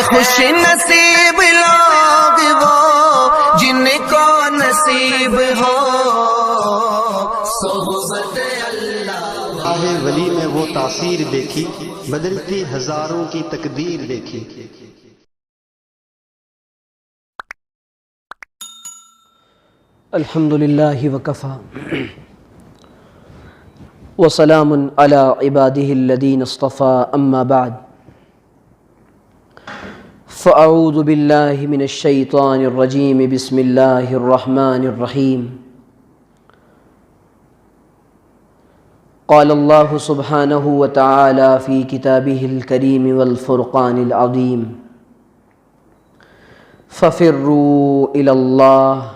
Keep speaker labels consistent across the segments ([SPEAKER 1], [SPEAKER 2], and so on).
[SPEAKER 1] خوش نصیب لوگ وہ جن کو نصیب ہو صحبت اللہ۔
[SPEAKER 2] راہ ولی میں وہ تاثیر دیکھی، بدلتی ہزاروں کی تقدیر دیکھی۔
[SPEAKER 3] الحمد للہ وکفا وسلام علی عباده الذین اصطفى اما بعد فاعوذ باللہ من الشیطان الرجیم بسم اللہ الرحمن الرحیم قال اللہ سبحانہ وتعالی فی کتابہ الکریم والفرقان العظیم ففروا الی اللہ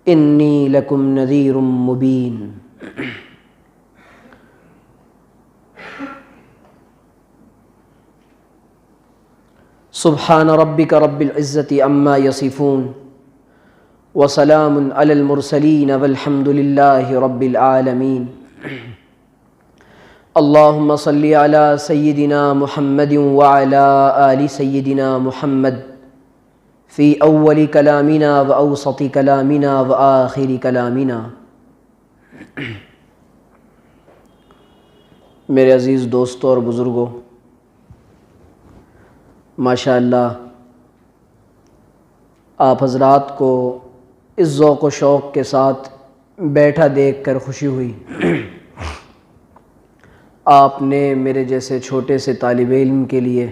[SPEAKER 3] انی لکم نذیر مبین۔ سبحان ربک رب العزة عما یصفون وسلام علی المرسلین والحمد للہ رب العالمین۔ اللہم صلی علی سیدنا محمد وعلی آل سیدنا محمد فی اول کلامنا و اوسط کلامنا و آخر کلامنا۔ میرے عزیز دوستوں اور بزرگوں، ماشاءاللہ آپ حضرات کو اس ذوق و شوق کے ساتھ بیٹھا دیکھ کر خوشی ہوئی۔ آپ نے میرے جیسے چھوٹے سے طالب علم کے لیے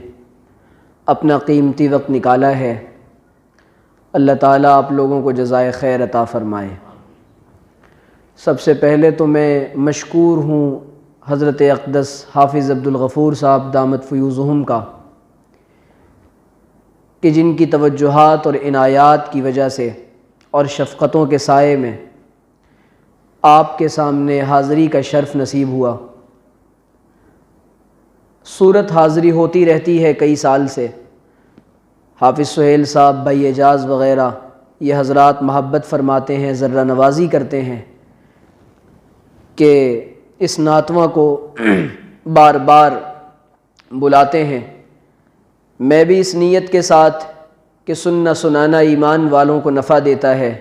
[SPEAKER 3] اپنا قیمتی وقت نکالا ہے۔ اللہ تعالیٰ آپ لوگوں کو جزائے خیر عطا فرمائے۔ سب سے پہلے تو میں مشکور ہوں حضرت اقدس حافظ عبدالغفور صاحب دامت فیوضہم کا، کہ جن کی توجہات اور عنایات کی وجہ سے اور شفقتوں کے سائے میں آپ کے سامنے حاضری کا شرف نصیب ہوا۔ صورت حاضری ہوتی رہتی ہے کئی سال سے۔ حافظ سہیل صاحب، بھائی اعجاز وغیرہ یہ حضرات محبت فرماتے ہیں، ذرہ نوازی کرتے ہیں کہ اس ناتواں کو بار بار بلاتے ہیں۔ میں بھی اس نیت کے ساتھ کہ سننا سنانا ایمان والوں کو نفع دیتا ہے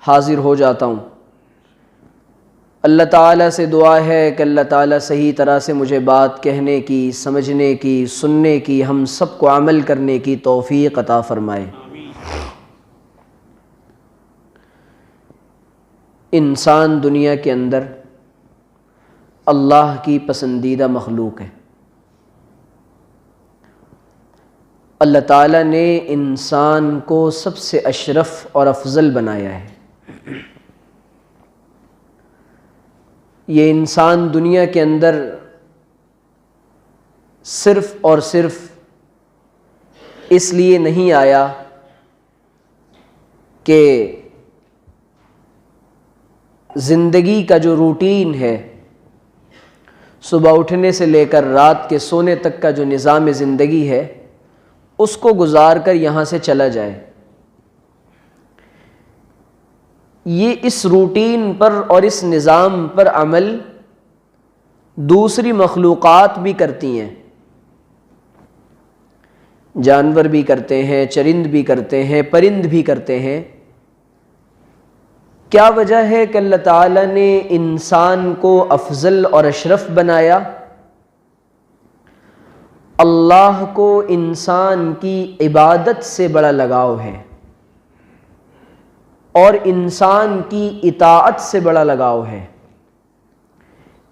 [SPEAKER 3] حاضر ہو جاتا ہوں۔ اللہ تعالیٰ سے دعا ہے کہ اللہ تعالیٰ صحیح طرح سے مجھے بات کہنے کی، سمجھنے کی، سننے کی، ہم سب کو عمل کرنے کی توفیق عطا فرمائے۔ انسان دنیا کے اندر اللہ کی پسندیدہ مخلوق ہے۔ اللہ تعالیٰ نے انسان کو سب سے اشرف اور افضل بنایا ہے۔ یہ انسان دنیا کے اندر صرف اور صرف اس لیے نہیں آیا کہ زندگی کا جو روٹین ہے، صبح اٹھنے سے لے کر رات کے سونے تک کا جو نظام زندگی ہے، اس کو گزار کر یہاں سے چلا جائے۔ یہ اس روٹین پر اور اس نظام پر عمل دوسری مخلوقات بھی کرتی ہیں، جانور بھی کرتے ہیں، چرند بھی کرتے ہیں، پرند بھی کرتے ہیں۔ کیا وجہ ہے کہ اللہ تعالیٰ نے انسان کو افضل اور اشرف بنایا؟ اللہ کو انسان کی عبادت سے بڑا لگاؤ ہے اور انسان کی اطاعت سے بڑا لگاؤ ہے۔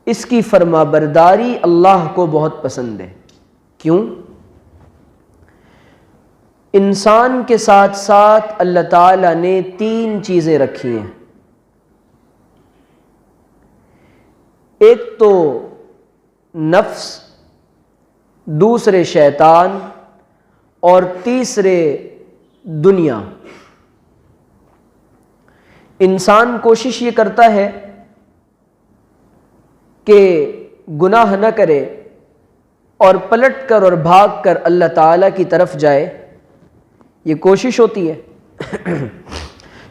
[SPEAKER 3] اس کی فرما برداری اللہ کو بہت پسند ہے۔ کیوں؟ انسان کے ساتھ ساتھ اللہ تعالیٰ نے 3 چیزیں رکھی ہیں۔ ایک تو نفس، دوسرے شیطان، اور تیسرے دنیا۔ انسان کوشش یہ کرتا ہے کہ گناہ نہ کرے اور پلٹ کر اور بھاگ کر اللہ تعالیٰ کی طرف جائے، یہ کوشش ہوتی ہے،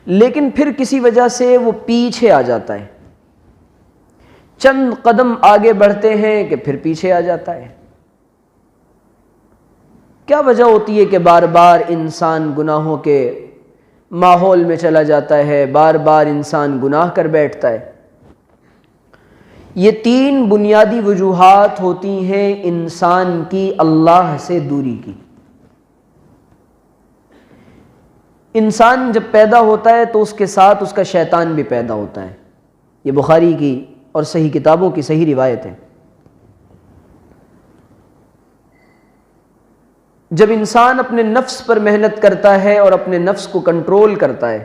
[SPEAKER 3] لیکن پھر کسی وجہ سے وہ پیچھے آ جاتا ہے۔ چند قدم آگے بڑھتے ہیں کہ پھر پیچھے آ جاتا ہے۔ کیا وجہ ہوتی ہے کہ بار بار انسان گناہوں کے ماحول میں چلا جاتا ہے، بار بار انسان گناہ کر بیٹھتا ہے؟ یہ 3 بنیادی وجوہات ہوتی ہیں انسان کی اللہ سے دوری کی۔ انسان جب پیدا ہوتا ہے تو اس کے ساتھ اس کا شیطان بھی پیدا ہوتا ہے، یہ بخاری کی اور صحیح کتابوں کی صحیح روایت ہے۔ جب انسان اپنے نفس پر محنت کرتا ہے اور اپنے نفس کو کنٹرول کرتا ہے،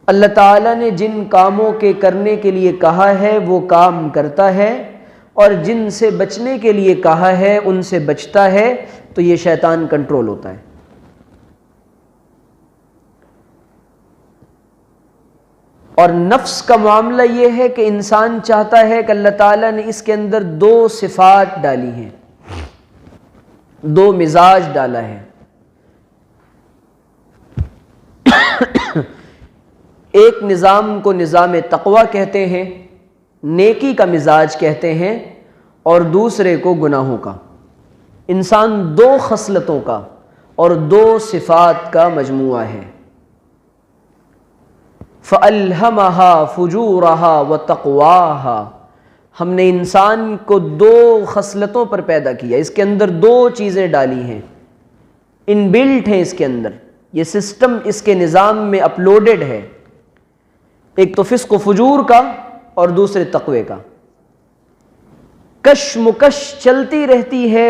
[SPEAKER 3] اللہ تعالیٰ نے جن کاموں کے کرنے کے لیے کہا ہے وہ کام کرتا ہے، اور جن سے بچنے کے لیے کہا ہے ان سے بچتا ہے، تو یہ شیطان کنٹرول ہوتا ہے۔ اور نفس کا معاملہ یہ ہے کہ انسان چاہتا ہے کہ اللہ تعالیٰ نے اس کے اندر 2 صفات ڈالی ہیں، 2 مزاج ڈالا ہے۔ ایک نظام کو نظام تقویٰ کہتے ہیں، نیکی کا مزاج کہتے ہیں، اور دوسرے کو گناہوں کا۔ انسان 2 خصلتوں کا اور 2 صفات کا مجموعہ ہے۔ فَأَلْهَمَهَا فُجُورَهَا وَتَقْوَاهَا، ہم نے انسان کو 2 خصلتوں پر پیدا کیا، اس کے اندر 2 چیزیں ڈالی ہیں، ان بلٹ ہیں اس کے اندر، یہ سسٹم اس کے نظام میں اپلوڈڈ ہے، ایک تو فسق و فجور کا اور دوسرے تقوی کا۔ کشمکش چلتی رہتی ہے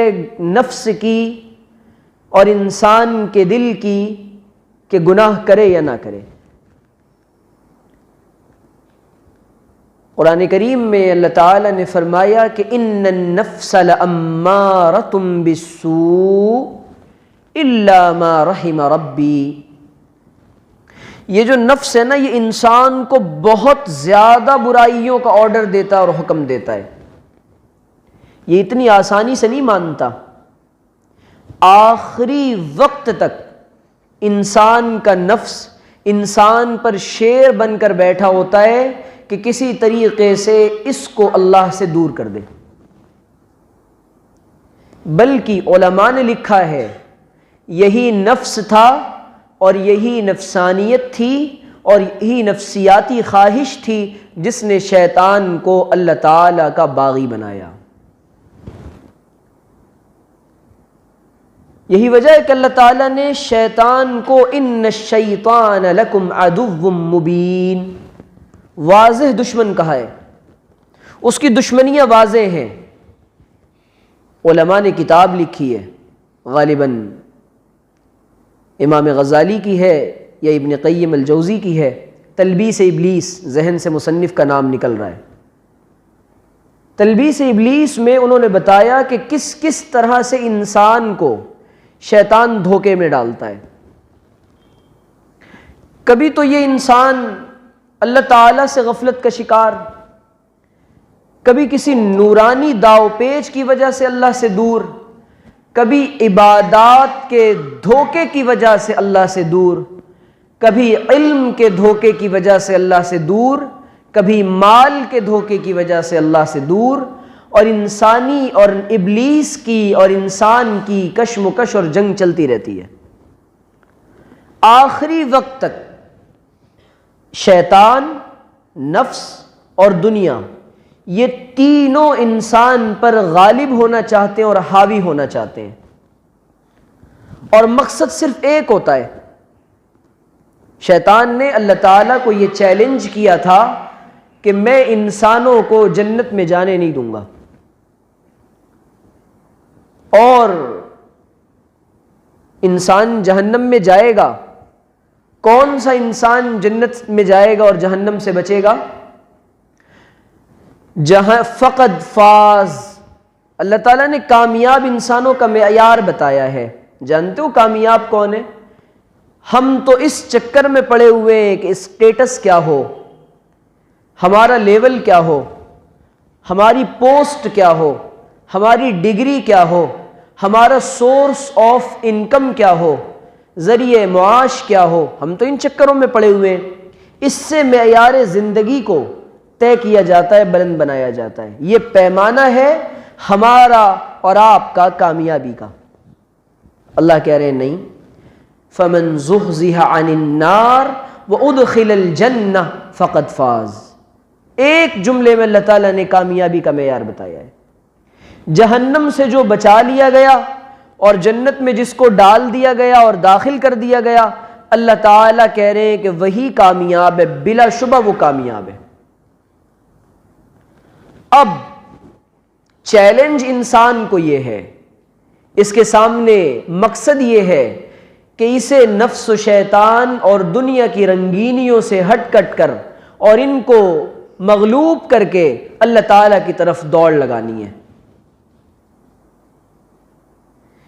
[SPEAKER 3] نفس کی اور انسان کے دل کی کہ گناہ کرے یا نہ کرے۔ قرآن کریم میں اللہ تعالیٰ نے فرمایا کہ ان النفس لامارۃ بالسوء الا ما رحم ربی، یہ جو نفس ہے نا، یہ انسان کو بہت زیادہ برائیوں کا آرڈر دیتا ہے اور حکم دیتا ہے، یہ اتنی آسانی سے نہیں مانتا۔ آخری وقت تک انسان کا نفس انسان پر شیر بن کر بیٹھا ہوتا ہے کہ کسی طریقے سے اس کو اللہ سے دور کر دے۔ بلکہ علماء نے لکھا ہے یہی نفس تھا اور یہی نفسانیت تھی اور یہی نفسیاتی خواہش تھی جس نے شیطان کو اللہ تعالی کا باغی بنایا۔ یہی وجہ ہے کہ اللہ تعالیٰ نے شیطان کو ان الشیطان لکم عدو مبین، واضح دشمن کہا ہے، اس کی دشمنیاں واضح ہیں۔ علماء نے کتاب لکھی ہے، غالباً امام غزالی کی ہے یا ابن قیم الجوزی کی ہے، تلبیس ابلیس، ذہن سے مصنف کا نام نکل رہا ہے۔ تلبیس ابلیس میں انہوں نے بتایا کہ کس کس طرح سے انسان کو شیطان دھوکے میں ڈالتا ہے۔ کبھی تو یہ انسان اللہ تعالیٰ سے غفلت کا شکار، کبھی کسی نورانی داؤ پیچ کی وجہ سے اللہ سے دور، کبھی عبادات کے دھوکے کی وجہ سے اللہ سے دور، کبھی علم کے دھوکے کی وجہ سے اللہ سے دور، کبھی مال کے دھوکے کی وجہ سے اللہ سے دور، اور انسانی اور ابلیس کی اور انسان کی کشمکش اور جنگ چلتی رہتی ہے۔ آخری وقت تک شیطان، نفس اور دنیا، یہ تینوں انسان پر غالب ہونا چاہتے ہیں اور حاوی ہونا چاہتے ہیں، اور مقصد صرف ایک ہوتا ہے۔ شیطان نے اللہ تعالیٰ کو یہ چیلنج کیا تھا کہ میں انسانوں کو جنت میں جانے نہیں دوں گا، اور انسان جہنم میں جائے گا۔ کون سا انسان جنت میں جائے گا اور جہنم سے بچے گا؟ جہاں فقد فاز، اللہ تعالیٰ نے کامیاب انسانوں کا معیار بتایا ہے۔ جانتے ہو کامیاب کون ہے؟ ہم تو اس چکر میں پڑے ہوئے ہیں کہ اسٹیٹس کیا ہو، ہمارا لیول کیا ہو، ہماری پوسٹ کیا ہو، ہماری ڈگری کیا ہو، ہمارا سورس آف انکم کیا ہو، ذریعہ معاش کیا ہو، ہم تو ان چکروں میں پڑے ہوئے ہیں۔ اس سے معیار زندگی کو طے کیا جاتا ہے، بلند بنایا جاتا ہے۔ یہ پیمانہ ہے ہمارا اور آپ کا کامیابی کا۔ اللہ کہہ رہے ہیں نہیں، فمن زحزح عن النار وادخل الجنہ فقد فاز. ایک جملے میں اللہ تعالیٰ نے کامیابی کا معیار بتایا ہے. جہنم سے جو بچا لیا گیا اور جنت میں جس کو ڈال دیا گیا اور داخل کر دیا گیا، اللہ تعالیٰ کہہ رہے ہیں کہ وہی کامیاب ہے، بلا شبہ وہ کامیاب ہے. اب چیلنج انسان کو یہ ہے، اس کے سامنے مقصد یہ ہے کہ اسے نفس و شیطان اور دنیا کی رنگینیوں سے ہٹ کٹ کر اور ان کو مغلوب کر کے اللہ تعالیٰ کی طرف دوڑ لگانی ہے.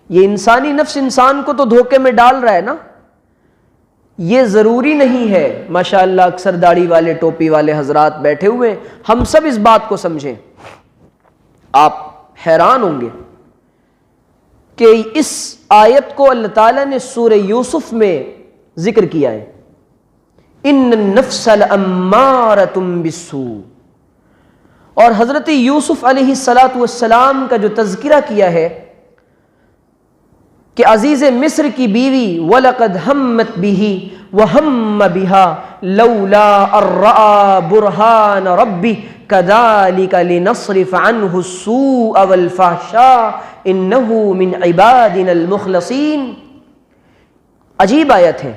[SPEAKER 3] یہ انسانی نفس انسان کو تو دھوکے میں ڈال رہا ہے نا. یہ ضروری نہیں ہے، ماشاءاللہ اکثر داڑھی والے ٹوپی والے حضرات بیٹھے ہوئے، ہم سب اس بات کو سمجھیں. آپ حیران ہوں گے کہ اس آیت کو اللہ تعالیٰ نے سورہ یوسف میں ذکر کیا ہے، ان النفس لامارۃ بالسوء. اور حضرت یوسف علیہ السلام کا جو تذکرہ کیا ہے کہ عزیز مصر کی بیوی وَلَقَدْ هَمَّتْ بِهِ وَهَمَّ بِهَا لَوْلَا أَن رَّأَىٰ بُرْهَانَ رَبِّهِ كَذَٰلِكَ لِنَصْرِفَ عَنْهُ السُّوءَ وَالْفَحْشَاءَ إِنَّهُ مِنْ عِبَادِنَا الْمُخْلَصِينَ. عجیب آیت ہے،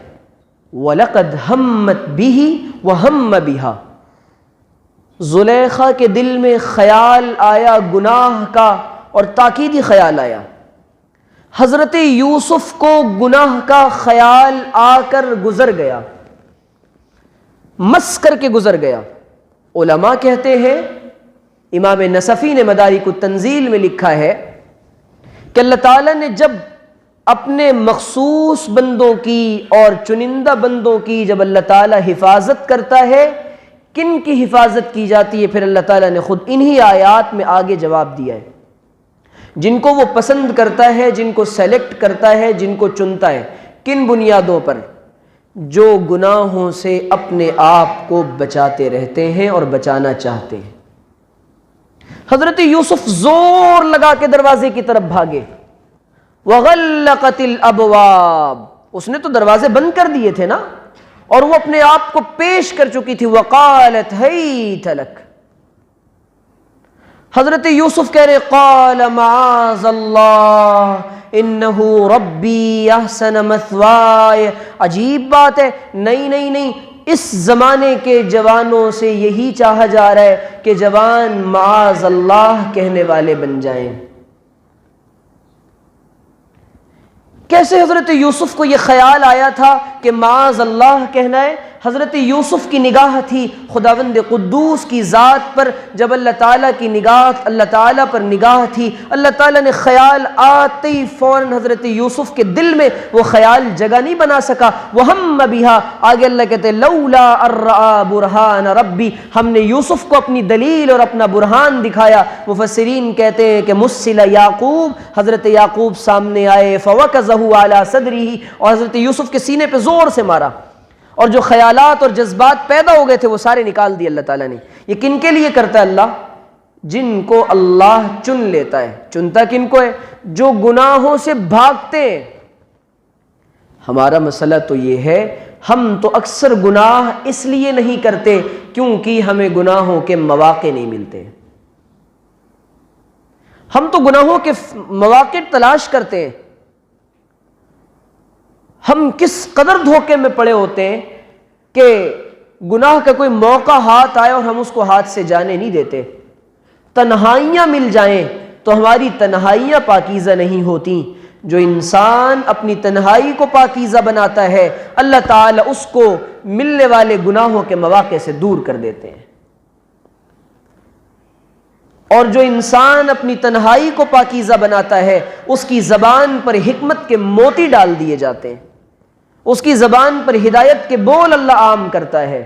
[SPEAKER 3] وَلَقَدْ هَمَّتْ بِهِ وَهَمَّ بِهَا. زلیخا کے دل میں خیال آیا گناہ کا اور تاکیدی خیال آیا. حضرت یوسف کو گناہ کا خیال آ کر گزر گیا، مس کر کے گزر گیا. علماء کہتے ہیں، امام نصفی نے مدارک التنزیل میں لکھا ہے کہ اللہ تعالیٰ نے جب اپنے مخصوص بندوں کی اور چنندہ بندوں کی جب اللہ تعالیٰ حفاظت کرتا ہے، کن کی حفاظت کی جاتی ہے، پھر اللہ تعالیٰ نے خود انہی آیات میں آگے جواب دیا ہے. جن کو وہ پسند کرتا ہے، جن کو سیلیکٹ کرتا ہے، جن کو چنتا ہے. کن بنیادوں پر؟ جو گناہوں سے اپنے آپ کو بچاتے رہتے ہیں اور بچانا چاہتے ہیں. حضرت یوسف زور لگا کے دروازے کی طرف بھاگے. وغلقت الابواب، اس نے تو دروازے بند کر دیے تھے نا، اور وہ اپنے آپ کو پیش کر چکی تھی. وقالت ہیت لک، حضرت یوسف کہہ رہے قال معاذ اللہ انہ ربی احسن مثوائے. عجیب بات ہے، نہیں نہیں نہیں، اس زمانے کے جوانوں سے یہی چاہا جا رہا ہے کہ جوان معاذ اللہ کہنے والے بن جائیں. کیسے حضرت یوسف کو یہ خیال آیا تھا کہ معاذ اللہ کہنا ہے؟ حضرت یوسف کی نگاہ تھی خداوند قدوس کی ذات پر. جب اللہ تعالیٰ کی نگاہ اللہ تعالیٰ پر نگاہ تھی، اللہ تعالیٰ نے خیال آتے ہی فوراً حضرت یوسف کے دل میں وہ خیال جگہ نہیں بنا سکا. وَهَمَّ بِهَا، آگے اللہ کہتے لولا ان رأى برہان ربی، ہم نے یوسف کو اپنی دلیل اور اپنا برہان دکھایا. مفسرین کہتے ہیں کہ مُسِّلَ یعقوب، حضرت یعقوب سامنے آئے. فَوَكَزَهُ عَلَى صَدْرِهِ، اور حضرت یوسف کے سینے پہ زور سے مارا، اور جو خیالات اور جذبات پیدا ہو گئے تھے وہ سارے نکال دیے اللہ تعالیٰ نے. یہ کن کے لیے کرتا ہے اللہ؟ جن کو اللہ چن لیتا ہے. چنتا کن کو ہے؟ جو گناہوں سے بھاگتے ہیں. ہمارا مسئلہ تو یہ ہے، ہم تو اکثر گناہ اس لیے نہیں کرتے کیونکہ ہمیں گناہوں کے مواقع نہیں ملتے. ہم تو گناہوں کے مواقع تلاش کرتے ہیں. ہم کس قدر دھوکے میں پڑے ہوتے ہیں کہ گناہ کا کوئی موقع ہاتھ آئے اور ہم اس کو ہاتھ سے جانے نہیں دیتے. تنہائیاں مل جائیں تو ہماری تنہائیاں پاکیزہ نہیں ہوتی. جو انسان اپنی تنہائی کو پاکیزہ بناتا ہے، اللہ تعالیٰ اس کو ملنے والے گناہوں کے مواقع سے دور کر دیتے ہیں. اور جو انسان اپنی تنہائی کو پاکیزہ بناتا ہے، اس کی زبان پر حکمت کے موتی ڈال دیے جاتے ہیں، اس کی زبان پر ہدایت کے بول اللہ عام کرتا ہے.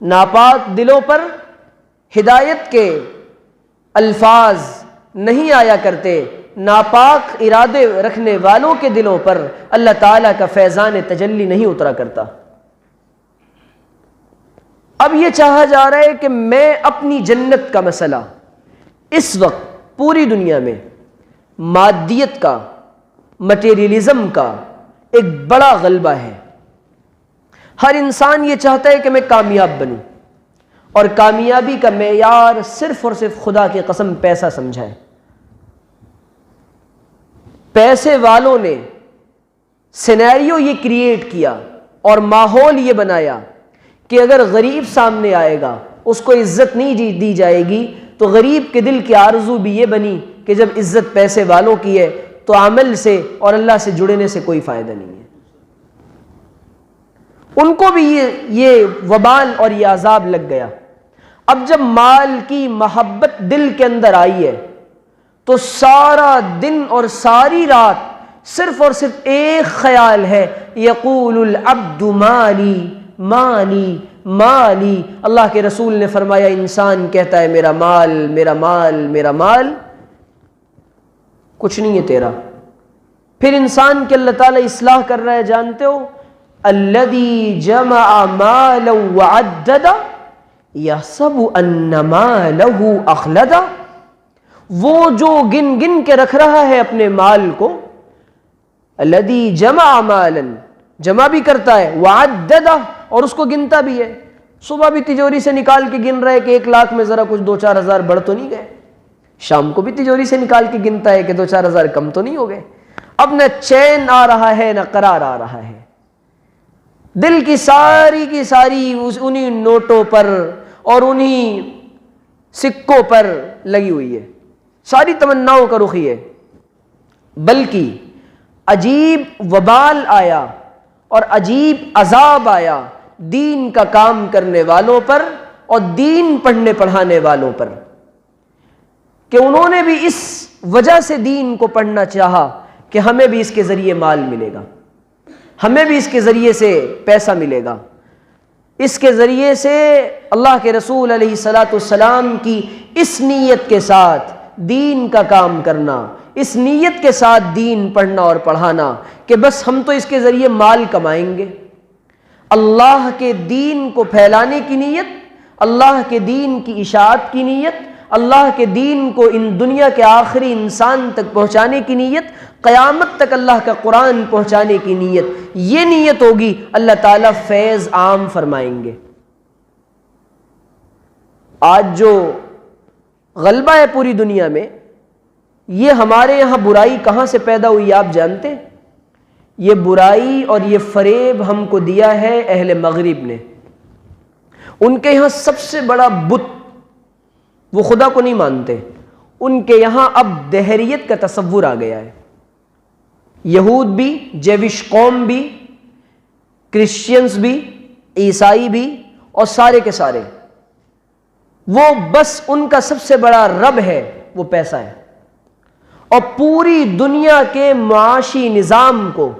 [SPEAKER 3] ناپاک دلوں پر ہدایت کے الفاظ نہیں آیا کرتے. ناپاک ارادے رکھنے والوں کے دلوں پر اللہ تعالیٰ کا فیضان تجلی نہیں اترا کرتا. اب یہ چاہا جا رہا ہے کہ میں اپنی جنت کا مسئلہ اس وقت پوری دنیا میں مادیت کا مٹیریلزم کا ایک بڑا غلبہ ہے۔ ہر انسان یہ چاہتا ہے کہ میں کامیاب بنوں، اور کامیابی کا معیار صرف اور صرف خدا کی قسم پیسہ سمجھا ہے۔ پیسے والوں نے سینیریو یہ کریٹ کیا اور ماحول یہ بنایا کہ اگر غریب سامنے آئے گا اس کو عزت نہیں دی جائے گی، تو غریب کے دل کی آرزو بھی یہ بنی کہ جب عزت پیسے والوں کی ہے تو عمل سے اور اللہ سے جڑنے سے کوئی فائدہ نہیں ہے۔ ان کو بھی یہ وبال اور یہ عذاب لگ گیا۔ اب جب مال کی محبت دل کے اندر آئی ہے تو سارا دن اور ساری رات صرف اور صرف ایک خیال ہے، یقول العبد مالی مالی مالی۔ اللہ کے رسول نے فرمایا انسان کہتا ہے میرا مال میرا مال میرا مال، کچھ نہیں ہے تیرا۔ پھر انسان کے اللہ تعالیٰ اصلاح کر رہا ہے، جانتے ہو، الذی جمع مالا وعددا یحسب ان مالہ اخلدا، وہ جو گن گن کے رکھ رہا ہے اپنے مال کو، الذی جمع مالا، جمع بھی کرتا ہے، وعددا، اور اس کو گنتا بھی ہے۔ صبح بھی تجوری سے نکال کے گن رہے کہ 1 لاکھ میں ذرا کچھ 2-4 ہزار بڑھ تو نہیں گئے، شام کو بھی تجوری سے نکال کے گنتا ہے کہ 2-4 ہزار کم تو نہیں ہو گئے۔ اب نہ چین آ رہا ہے نہ قرار آ رہا ہے، دل کی ساری انہی نوٹوں پر اور انہی سکوں پر لگی ہوئی ہے، ساری تمناؤں کا رخ ہے۔ بلکہ عجیب وبال آیا اور عجیب عذاب آیا دین کا کام کرنے والوں پر اور دین پڑھنے پڑھانے والوں پر، کہ انہوں نے بھی اس وجہ سے دین کو پڑھنا چاہا کہ ہمیں بھی اس کے ذریعے مال ملے گا، ہمیں بھی اس کے ذریعے سے پیسہ ملے گا، اس کے ذریعے سے اللہ کے رسول علیہ الصلاۃ والسلام کی اس نیت کے ساتھ دین کا کام کرنا، اس نیت کے ساتھ دین پڑھنا اور پڑھانا کہ بس ہم تو اس کے ذریعے مال کمائیں گے۔ اللہ کے دین کو پھیلانے کی نیت، اللہ کے دین کی اشاعت کی نیت، اللہ کے دین کو ان دنیا کے آخری انسان تک پہنچانے کی نیت، قیامت تک اللہ کا قرآن پہنچانے کی نیت، یہ نیت ہوگی، اللہ تعالیٰ فیض عام فرمائیں گے۔ آج جو غلبہ ہے پوری دنیا میں، یہ ہمارے یہاں برائی کہاں سے پیدا ہوئی آپ جانتے ہیں؟ یہ برائی اور یہ فریب ہم کو دیا ہے اہل مغرب نے۔ ان کے یہاں سب سے بڑا بت، وہ خدا کو نہیں مانتے، ان کے یہاں اب دہریت کا تصور آ گیا ہے۔ یہود بھی، جیوش قوم بھی، کرسچینز بھی، عیسائی بھی، اور سارے کے سارے، وہ بس ان کا سب سے بڑا رب ہے وہ پیسہ ہے، اور پوری دنیا کے معاشی نظام کو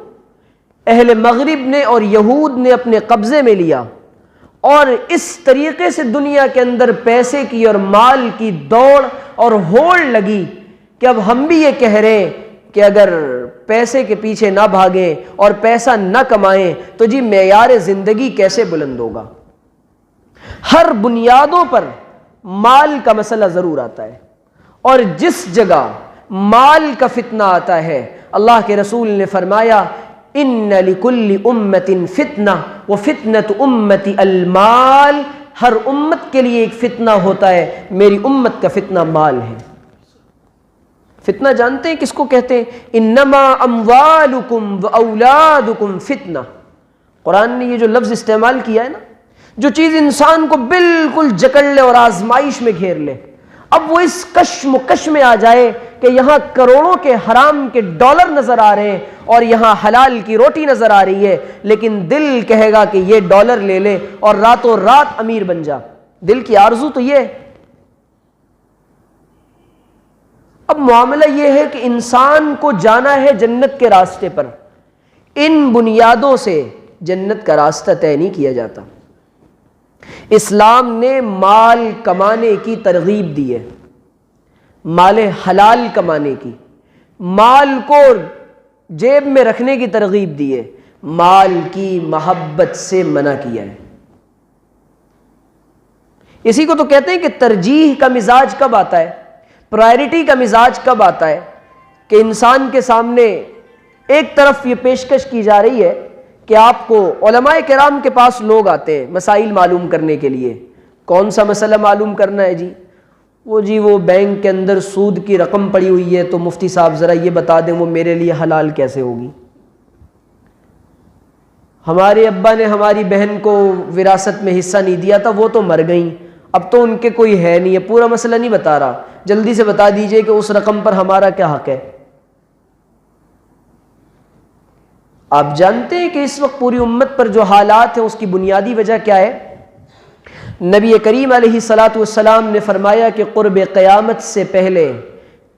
[SPEAKER 3] اہل مغرب نے اور یہود نے اپنے قبضے میں لیا، اور اس طریقے سے دنیا کے اندر پیسے کی اور مال کی دوڑ اور ہوڑ لگی کہ اب ہم بھی یہ کہہ رہے ہیں کہ اگر پیسے کے پیچھے نہ بھاگیں اور پیسہ نہ کمائیں تو جی معیار زندگی کیسے بلند ہوگا۔ ہر بنیادوں پر مال کا مسئلہ ضرور آتا ہے، اور جس جگہ مال کا فتنہ آتا ہے، اللہ کے رسول نے فرمایا ان لکل امت فتنہ وفتنۃ امتی المال، ہر امت کے لیے ایک فتنہ ہوتا ہے، میری امت کا فتنہ مال ہے۔ فتنہ جانتے ہیں کس کو کہتے ہیں؟ انما اموالکم واولادکم فتنہ۔ قرآن نے یہ جو لفظ استعمال کیا ہے نا، جو چیز انسان کو بالکل جکڑ لے اور آزمائش میں گھیر لے، اب وہ اس کشم و کش میں آ جائے کہ یہاں کروڑوں کے حرام کے ڈالر نظر آ رہے ہیں اور یہاں حلال کی روٹی نظر آ رہی ہے، لیکن دل کہے گا کہ یہ ڈالر لے لے اور راتوں رات امیر بن جا۔ دل کی آرزو تو یہ ہے۔ اب معاملہ یہ ہے کہ انسان کو جانا ہے جنت کے راستے پر، ان بنیادوں سے جنت کا راستہ طے نہیں کیا جاتا۔ اسلام نے مال کمانے کی ترغیب دی ہے، مال حلال کمانے کی، مال کو جیب میں رکھنے کی ترغیب دی ہے، مال کی محبت سے منع کیا ہے۔ اسی کو تو کہتے ہیں کہ ترجیح کا مزاج کب آتا ہے، پرائرٹی کا مزاج کب آتا ہے، کہ انسان کے سامنے ایک طرف یہ پیشکش کی جا رہی ہے کہ آپ کو علماء کرام کے پاس لوگ آتے ہیں مسائل معلوم کرنے کے لیے. کون سا مسئلہ معلوم کرنا ہے جی؟ وہ بینک کے اندر سود کی رقم پڑی ہوئی ہے تو مفتی صاحب ذرا یہ بتا دیں وہ میرے لیے حلال کیسے ہوگی. ہمارے ابا نے ہماری بہن کو وراثت میں حصہ نہیں دیا تھا، وہ تو مر گئیں، اب تو ان کے کوئی ہے نہیں ہے. پورا مسئلہ نہیں بتا رہا، جلدی سے بتا دیجئے کہ اس رقم پر ہمارا کیا حق ہے. آپ جانتے ہیں کہ اس وقت پوری امت پر جو حالات ہیں اس کی بنیادی وجہ کیا ہے؟ نبی کریم علیہ الصلاۃ والسلام نے فرمایا کہ قرب قیامت سے پہلے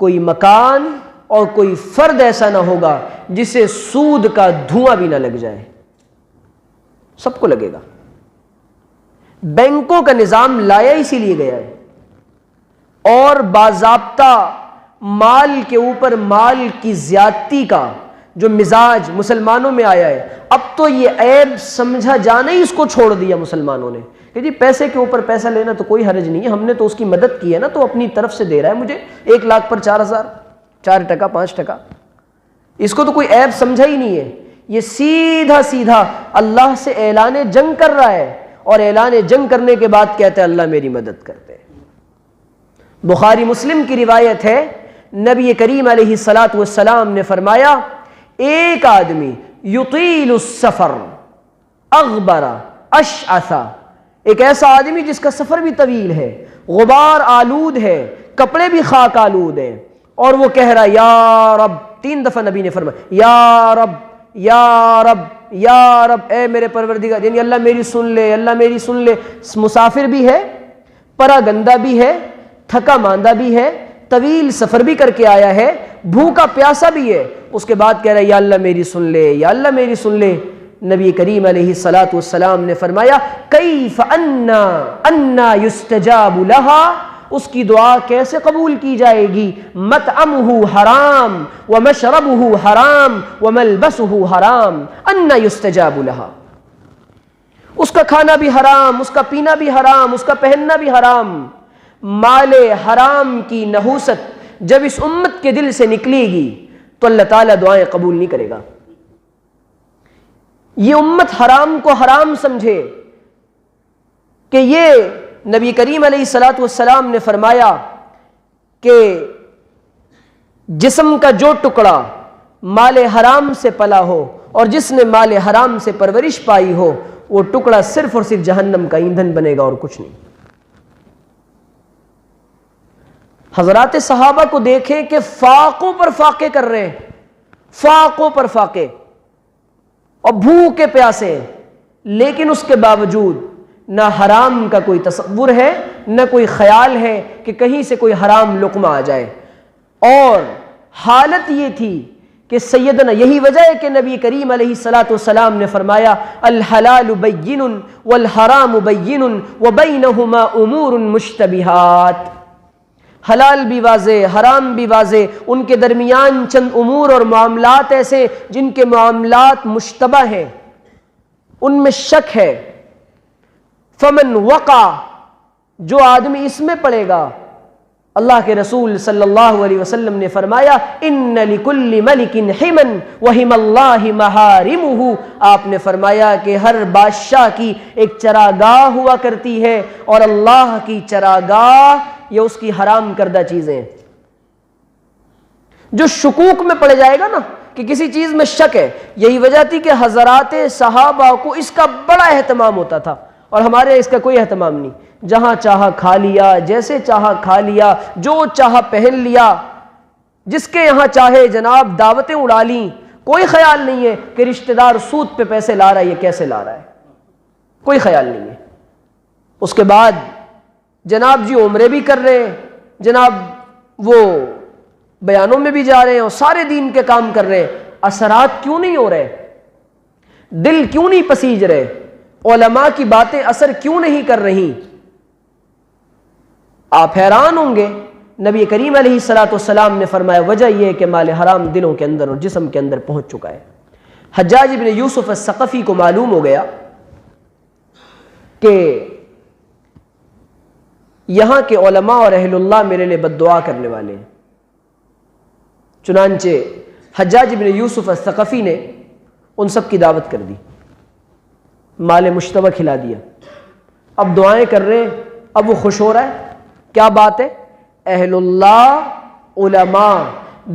[SPEAKER 3] کوئی مکان اور کوئی فرد ایسا نہ ہوگا جسے سود کا دھواں بھی نہ لگ جائے. سب کو لگے گا. بینکوں کا نظام لایا اسی لیے گیا ہے، اور باضابطہ مال کے اوپر مال کی زیادتی کا جو مزاج مسلمانوں میں آیا ہے، اب تو یہ عیب سمجھا جانا ہی اس کو چھوڑ دیا مسلمانوں نے کہ جی پیسے کے اوپر پیسہ لینا تو کوئی حرج نہیں ہے، ہم نے تو اس کی مدد کی ہے نا، تو اپنی طرف سے دے رہا ہے مجھے 1 لاکھ پر 4,000، 4 ٹکا 5 ٹکا، اس کو تو کوئی عیب سمجھا ہی نہیں ہے. یہ سیدھا اللہ سے اعلان جنگ کر رہا ہے، اور اعلان جنگ کرنے کے بعد کہتا ہے اللہ میری مدد کرتے. بخاری مسلم کی روایت ہے، نبی کریم علیہ الصلاۃ والسلام نے فرمایا ایک آدمی یطیل السفر اغبر اشعث، ایک ایسا آدمی جس کا سفر بھی طویل ہے، غبار آلود ہے، کپڑے بھی خاک آلود ہیں، اور وہ کہہ رہا یا رب، 3 دفعہ نبی نے فرمایا یا رب یا رب یا رب، اے میرے پروردگار، یعنی اللہ میری سن لے، اللہ میری سن لے. مسافر بھی ہے، پرا گندہ بھی ہے، تھکا ماندہ بھی ہے، طویل سفر بھی کر کے آیا ہے، بھوکا پیاسا بھی ہے، اس کے بعد کہہ رہا ہے یا اللہ میری سن لے، یا اللہ میری سن لے. نبی کریم علیہ الصلاۃ والسلام نے فرمایا کیف انا یستجاب لہا، اس کی دعا کیسے قبول کی جائے گی؟ مطعمہ حرام ومشربہ حرام وملبسہ حرام، انا یستجاب لہا، اس کا کھانا بھی حرام، اس کا پینا بھی حرام، اس کا پہننا بھی حرام. مال حرام کی نحوست جب اس امت کے دل سے نکلے گی تو اللہ تعالیٰ دعائیں قبول نہیں کرے گا. یہ امت حرام کو حرام سمجھے کہ یہ نبی کریم علیہ الصلاۃ والسلام نے فرمایا کہ جسم کا جو ٹکڑا مال حرام سے پلا ہو اور جس نے مال حرام سے پرورش پائی ہو، وہ ٹکڑا صرف اور صرف جہنم کا ایندھن بنے گا اور کچھ نہیں. حضرات صحابہ کو دیکھیں کہ فاقوں پر فاقے کر رہے ہیں، فاقوں پر فاقے، اور بھوکے پیاسے، لیکن اس کے باوجود نہ حرام کا کوئی تصور ہے، نہ کوئی خیال ہے کہ کہیں سے کوئی حرام لقمہ آ جائے. اور حالت یہ تھی کہ سیدنا، یہی وجہ ہے کہ نبی کریم علیہ الصلاۃ والسلام نے فرمایا الحلال بین والحرام بین وبینہما امور مشتبہات، حلال بھی واضح، حرام بھی واضح، ان کے درمیان چند امور اور معاملات ایسے جن کے معاملات مشتبہ ہیں، ان میں شک ہے. فمن وقع، جو آدمی اس میں پڑے گا، اللہ کے رسول صلی اللہ علیہ وسلم نے فرمایا ان لکل ملک حما وحم اللہ محارمہ، آپ نے فرمایا کہ ہر بادشاہ کی ایک چراگاہ ہوا کرتی ہے، اور اللہ کی چراگاہ یہ اس کی حرام کردہ چیزیں. جو شکوک میں پڑ جائے گا نا کہ کسی چیز میں شک ہے، یہی وجہ تھی کہ حضرات صحابہ کو اس کا بڑا اہتمام ہوتا تھا، اور ہمارے اس کا کوئی اہتمام نہیں. جہاں چاہا کھا لیا، جیسے چاہا کھا لیا، جو چاہا پہن لیا، جس کے یہاں چاہے جناب دعوتیں اڑا لیں، کوئی خیال نہیں ہے کہ رشتہ دار سود پہ پیسے لا رہا ہے، یہ کیسے لا رہا ہے، کوئی خیال نہیں ہے. اس کے بعد جناب جی عمرے بھی کر رہے ہیں، جناب وہ بیانوں میں بھی جا رہے ہیں، اور سارے دین کے کام کر رہے ہیں، اثرات کیوں نہیں ہو رہے؟ دل کیوں نہیں پسیج رہے؟ علماء کی باتیں اثر کیوں نہیں کر رہی؟ آپ حیران ہوں گے. نبی کریم علیہ الصلاۃ والسلام نے فرمایا وجہ یہ ہے کہ مال حرام دلوں کے اندر اور جسم کے اندر پہنچ چکا ہے. حجاج بن یوسف الثقفی کو معلوم ہو گیا کہ یہاں کے علماء اور اہل اللہ میرے لیے بد دعا کرنے والے ہیں. چنانچہ حجاج بن یوسف الثقفی نے ان سب کی دعوت کر دی، مال مشتبہ کھلا دیا، اب دعائیں کر رہے ہیں، اب وہ خوش ہو رہا ہے. کیا بات ہے؟ اہل اللہ، علماء.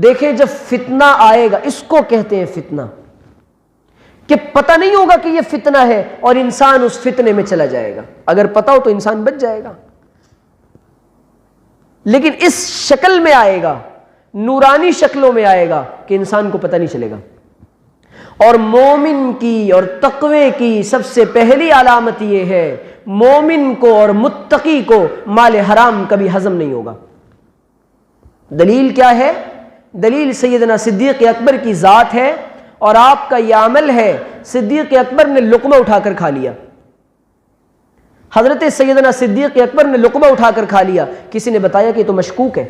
[SPEAKER 3] دیکھیں جب فتنہ آئے گا، اس کو کہتے ہیں فتنہ، کہ پتہ نہیں ہوگا کہ یہ فتنہ ہے اور انسان اس فتنے میں چلا جائے گا. اگر پتہ ہو تو انسان بچ جائے گا، لیکن اس شکل میں آئے گا، نورانی شکلوں میں آئے گا کہ انسان کو پتہ نہیں چلے گا. اور مومن کی اور تقوی کی سب سے پہلی علامت یہ ہے، مومن کو اور متقی کو مال حرام کبھی ہضم نہیں ہوگا. دلیل کیا ہے؟ دلیل سیدنا صدیق اکبر کی ذات ہے اور آپ کا یہ عمل ہے. صدیق اکبر نے لقمہ اٹھا کر کھا لیا. حضرت سیدنا صدیق اکبر نے لقمہ اٹھا کر کھا لیا. کسی نے بتایا کہ یہ تو مشکوک ہے.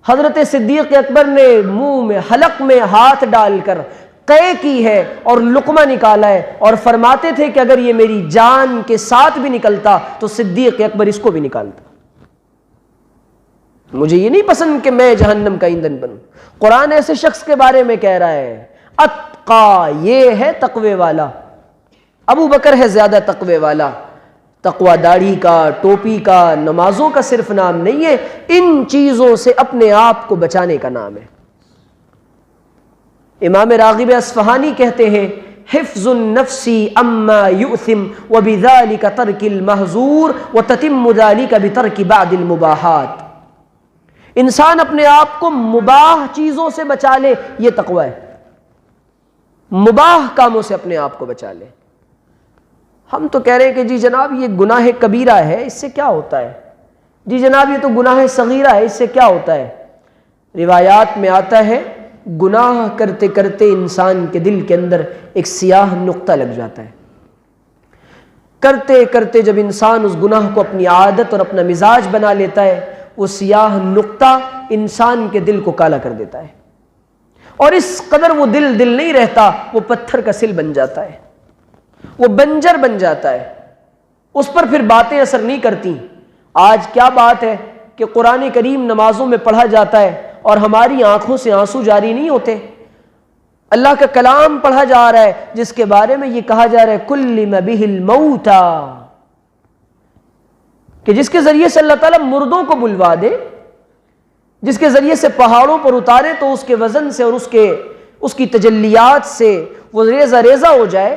[SPEAKER 3] حضرت صدیق اکبر نے منہ میں حلق میں ہاتھ ڈال کر قے کی ہے اور لقمہ نکالا ہے، اور فرماتے تھے کہ اگر یہ میری جان کے ساتھ بھی نکلتا تو صدیق اکبر اس کو بھی نکالتا. مجھے یہ نہیں پسند کہ میں جہنم کا ایندھن بنوں. قرآن ایسے شخص کے بارے میں کہہ رہا ہے، اتقا، یہ ہے تقوی والا. ابو بکر ہے زیادہ تقوی والا. تقوی داڑھی کا، ٹوپی کا، نمازوں کا صرف نام نہیں ہے، ان چیزوں سے اپنے آپ کو بچانے کا نام ہے. امام راغب اصفہانی کہتے ہیں، حفظ النفس اما یؤثم وبذلك ترک المحظور وتتم ذلك بترک بعض المباحات. انسان اپنے آپ کو مباح چیزوں سے بچا لے، یہ تقوی ہے. مباح کاموں سے اپنے آپ کو بچا لے. ہم تو کہہ رہے ہیں کہ جی جناب یہ گناہ کبیرہ ہے، اس سے کیا ہوتا ہے؟ جی جناب یہ تو گناہ صغیرہ ہے، اس سے کیا ہوتا ہے؟ روایات میں آتا ہے گناہ کرتے کرتے انسان کے دل کے اندر ایک سیاہ نقطہ لگ جاتا ہے. کرتے کرتے جب انسان اس گناہ کو اپنی عادت اور اپنا مزاج بنا لیتا ہے، وہ سیاہ نقطہ انسان کے دل کو کالا کر دیتا ہے، اور اس قدر وہ دل نہیں رہتا، وہ پتھر کا سل بن جاتا ہے، وہ بنجر بن جاتا ہے. اس پر پھر باتیں اثر نہیں کرتی. آج کیا بات ہے کہ قرآن کریم نمازوں میں پڑھا جاتا ہے اور ہماری آنکھوں سے آنسو جاری نہیں ہوتے. اللہ کا کلام پڑھا جا رہا ہے جس کے بارے میں یہ کہا جا رہا ہے کلم بہ الموتى، کہ جس کے ذریعے سے اللہ تعالیٰ مردوں کو بلوا دے، جس کے ذریعے سے پہاڑوں پر اتارے تو اس کے وزن سے اور اس کی تجلیات سے وہ ریزہ ریزہ ہو جائے.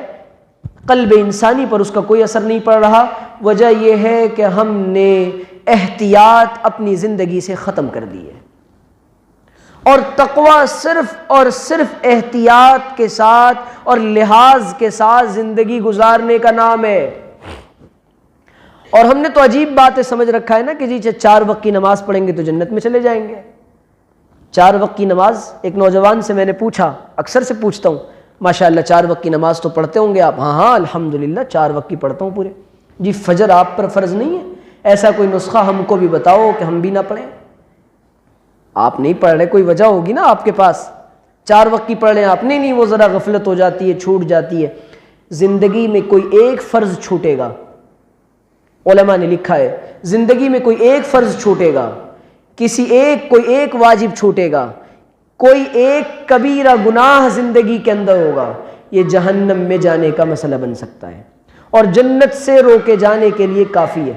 [SPEAKER 3] قلب انسانی پر اس کا کوئی اثر نہیں پڑ رہا. وجہ یہ ہے کہ ہم نے احتیاط اپنی زندگی سے ختم کر دی ہے، اور تقوی صرف اور صرف احتیاط کے ساتھ اور لحاظ کے ساتھ زندگی گزارنے کا نام ہے. اور ہم نے تو عجیب باتیں سمجھ رکھا ہے نا کہ جی 4 وقت کی نماز پڑھیں گے تو جنت میں چلے جائیں گے. 4 وقت کی نماز، ایک نوجوان سے میں نے پوچھا، اکثر سے پوچھتا ہوں، ماشاءاللہ 4 وقت کی نماز تو پڑھتے ہوں گے آپ؟ ہاں الحمدللہ 4 وقت کی پڑھتا ہوں پورے. جی فجر آپ پر فرض نہیں ہے؟ ایسا کوئی نسخہ ہم کو بھی بتاؤ کہ ہم بھی نہ پڑھیں. آپ نہیں پڑھ رہے، کوئی وجہ ہوگی نا آپ کے پاس. 4 وقت کی پڑھ رہے ہیں آپ، نہیں وہ ذرا غفلت ہو جاتی ہے، چھوٹ جاتی ہے. زندگی میں کوئی ایک فرض چھوٹے گا، علماء نے لکھا ہے زندگی میں کوئی ایک فرض چھوٹے گا، کوئی ایک واجب چھوٹے گا، کوئی ایک کبیرہ گناہ زندگی کے اندر ہوگا، یہ جہنم میں جانے کا مسئلہ بن سکتا ہے اور جنت سے روکے جانے کے لیے کافی ہے.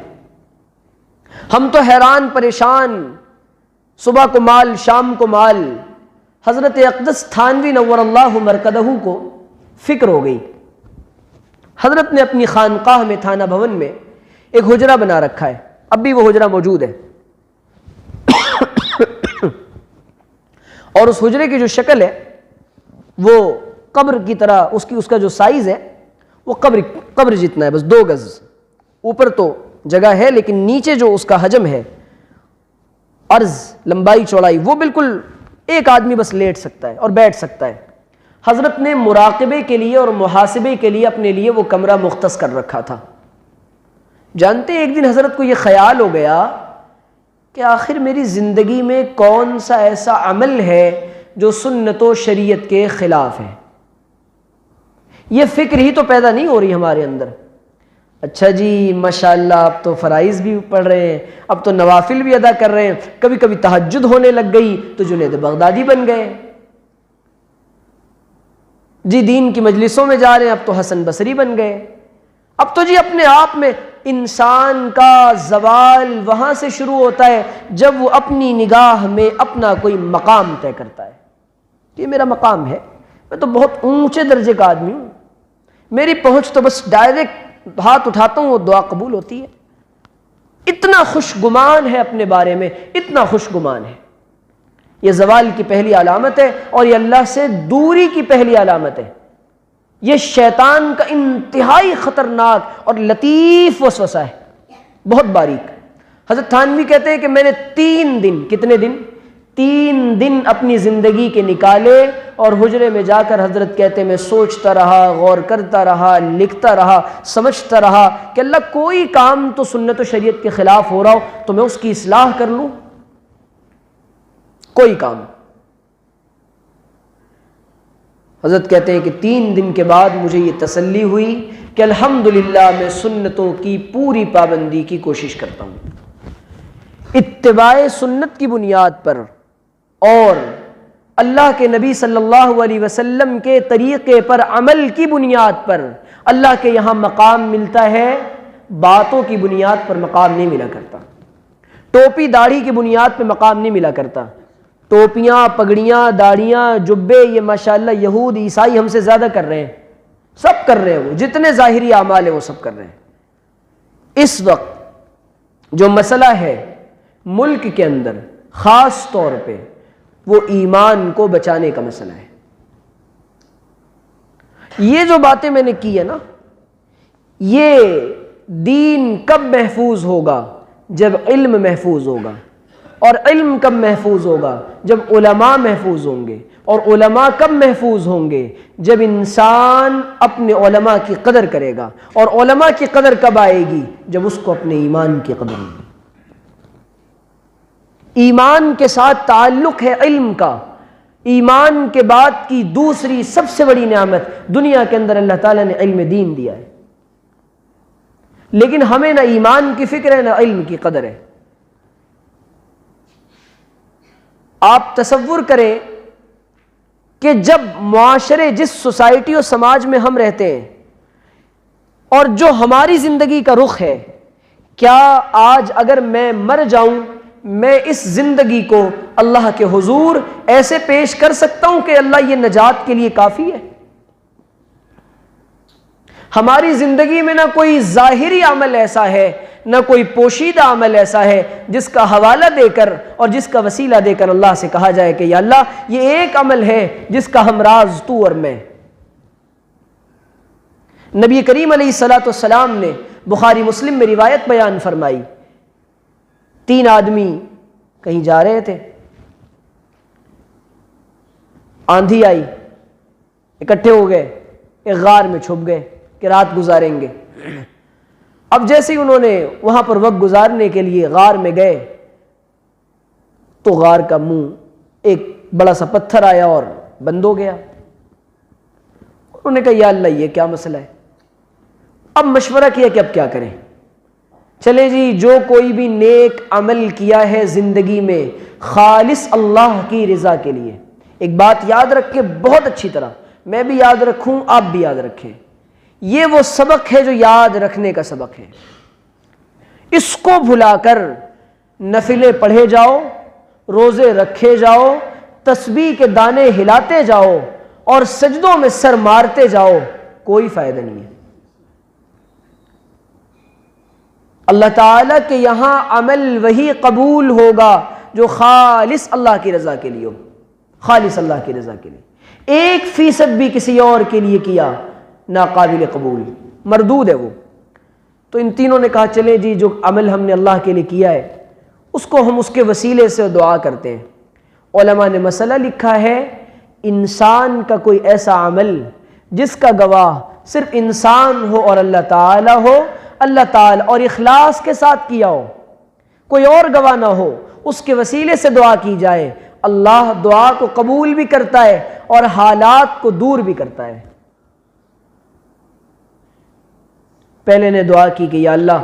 [SPEAKER 3] ہم تو حیران پریشان، صبح کو مال شام کو مال. حضرت اقدس تھانوی نور اللہ مرکزہ کو فکر ہو گئی. حضرت نے اپنی خانقاہ میں تھانہ بھون میں ایک حجرہ بنا رکھا ہے، اب بھی وہ حجرہ موجود ہے. اور اس حجرے کی جو شکل ہے وہ قبر کی طرح، اس کا جو سائز ہے وہ قبر جتنا ہے، بس 2 گز. اوپر تو جگہ ہے لیکن نیچے جو اس کا حجم ہے، عرض لمبائی چوڑائی، وہ بالکل ایک آدمی بس لیٹ سکتا ہے اور بیٹھ سکتا ہے. حضرت نے مراقبے کے لیے اور محاسبے کے لیے اپنے لیے وہ کمرہ مختص کر رکھا تھا. جانتے ایک دن حضرت کو یہ خیال ہو گیا کہ آخر میری زندگی میں کون سا ایسا عمل ہے جو سنت و شریعت کے خلاف ہے. یہ فکر ہی تو پیدا نہیں ہو رہی ہمارے اندر. اچھا جی ماشاءاللہ اب تو فرائض بھی پڑھ رہے ہیں، اب تو نوافل بھی ادا کر رہے ہیں، کبھی کبھی تہجد ہونے لگ گئی تو جنید بغدادی بن گئے. جی دین کی مجلسوں میں جا رہے ہیں، اب تو حسن بصری بن گئے، اب تو جی اپنے آپ میں انسان کا زوال وہاں سے شروع ہوتا ہے جب وہ اپنی نگاہ میں اپنا کوئی مقام طے کرتا ہے. یہ میرا مقام ہے، میں تو بہت اونچے درجے کا آدمی ہوں، میری پہنچ تو بس ڈائریکٹ ہاتھ اٹھاتا ہوں وہ دعا قبول ہوتی ہے. اتنا خوش گمان ہے اپنے بارے میں، اتنا خوش گمان ہے. یہ زوال کی پہلی علامت ہے اور یہ اللہ سے دوری کی پہلی علامت ہے. یہ شیطان کا انتہائی خطرناک اور لطیف وسوسہ ہے، بہت باریک. حضرت تھانوی کہتے ہیں کہ میں نے 3 دن، کتنے دن؟ 3 دن اپنی زندگی کے نکالے اور حجرے میں جا کر حضرت کہتے ہیں میں سوچتا رہا، غور کرتا رہا، لکھتا رہا، سمجھتا رہا کہ اللہ کوئی کام تو سنت و شریعت کے خلاف ہو رہا ہو تو میں اس کی اصلاح کر لوں. کوئی کام. حضرت کہتے ہیں کہ 3 دن کے بعد مجھے یہ تسلی ہوئی کہ الحمدللہ میں سنتوں کی پوری پابندی کی کوشش کرتا ہوں. اتباع سنت کی بنیاد پر اور اللہ کے نبی صلی اللہ علیہ وسلم کے طریقے پر عمل کی بنیاد پر اللہ کے یہاں مقام ملتا ہے، باتوں کی بنیاد پر مقام نہیں ملا کرتا. ٹوپی داڑھی کی بنیاد پہ مقام نہیں ملا کرتا. ٹوپیاں، پگڑیاں، داڑیاں، جبے، یہ ماشاءاللہ یہود عیسائی ہم سے زیادہ کر رہے ہیں، سب کر رہے ہیں. وہ جتنے ظاہری اعمال ہیں وہ سب کر رہے ہیں. اس وقت جو مسئلہ ہے ملک کے اندر خاص طور پہ وہ ایمان کو بچانے کا مسئلہ ہے. یہ جو باتیں میں نے کی ہے نا، یہ دین کب محفوظ ہوگا؟ جب علم محفوظ ہوگا. اور علم کب محفوظ ہوگا؟ جب علماء محفوظ ہوں گے. اور علماء کب محفوظ ہوں گے؟ جب انسان اپنے علماء کی قدر کرے گا. اور علماء کی قدر کب آئے گی؟ جب اس کو اپنے ایمان کی قدر ہوگی. ایمان کے ساتھ تعلق ہے علم کا. ایمان کے بعد کی دوسری سب سے بڑی نعمت دنیا کے اندر اللہ تعالیٰ نے علم دین دیا ہے. لیکن ہمیں نہ ایمان کی فکر ہے نہ علم کی قدر ہے. آپ تصور کریں کہ جب معاشرے، جس سوسائٹی اور سماج میں ہم رہتے ہیں اور جو ہماری زندگی کا رخ ہے، کیا آج اگر میں مر جاؤں میں اس زندگی کو اللہ کے حضور ایسے پیش کر سکتا ہوں کہ اللہ یہ نجات کے لیے کافی ہے؟ ہماری زندگی میں نہ کوئی ظاہری عمل ایسا ہے، نہ کوئی پوشیدہ عمل ایسا ہے جس کا حوالہ دے کر اور جس کا وسیلہ دے کر اللہ سے کہا جائے کہ یا اللہ یہ ایک عمل ہے جس کا ہم راز تو اور میں. نبی کریم علیہ الصلوۃ والسلام نے بخاری مسلم میں روایت بیان فرمائی. 3 آدمی کہیں جا رہے تھے، آندھی آئی، اکٹھے ہو گئے، ایک غار میں چھپ گئے کہ رات گزاریں گے. اب جیسے ہی انہوں نے وہاں پر وقت گزارنے کے لیے غار میں گئے تو غار کا منہ ایک بڑا سا پتھر آیا اور بند ہو گیا. انہوں نے کہا یا اللہ یہ کیا مسئلہ ہے؟ اب مشورہ کیا کہ اب کیا کریں. چلے جی جو کوئی بھی نیک عمل کیا ہے زندگی میں خالص اللہ کی رضا کے لیے، ایک بات یاد رکھیں بہت اچھی طرح، میں بھی یاد رکھوں آپ بھی یاد رکھیں، یہ وہ سبق ہے جو یاد رکھنے کا سبق ہے. اس کو بھلا کر نفلیں پڑھے جاؤ، روزے رکھے جاؤ، تسبیح کے دانے ہلاتے جاؤ اور سجدوں میں سر مارتے جاؤ، کوئی فائدہ نہیں ہے. اللہ تعالیٰ کے یہاں عمل وہی قبول ہوگا جو خالص اللہ کی رضا کے لیے ہو، خالص اللہ کی رضا کے لیے. 1% بھی کسی اور کے لیے کیا ناقابل قبول، مردود ہے وہ. تو ان تینوں نے کہا چلیں جی جو عمل ہم نے اللہ کے لیے کیا ہے اس کو ہم اس کے وسیلے سے دعا کرتے ہیں. علماء نے مسئلہ لکھا ہے انسان کا کوئی ایسا عمل جس کا گواہ صرف انسان ہو اور اللہ تعالیٰ ہو، اللہ تعالیٰ اور اخلاص کے ساتھ کیا ہو، کوئی اور گواہ نہ ہو، اس کے وسیلے سے دعا کی جائے، اللہ دعا کو قبول بھی کرتا ہے اور حالات کو دور بھی کرتا ہے. پہلے نے دعا کی کہ یا اللہ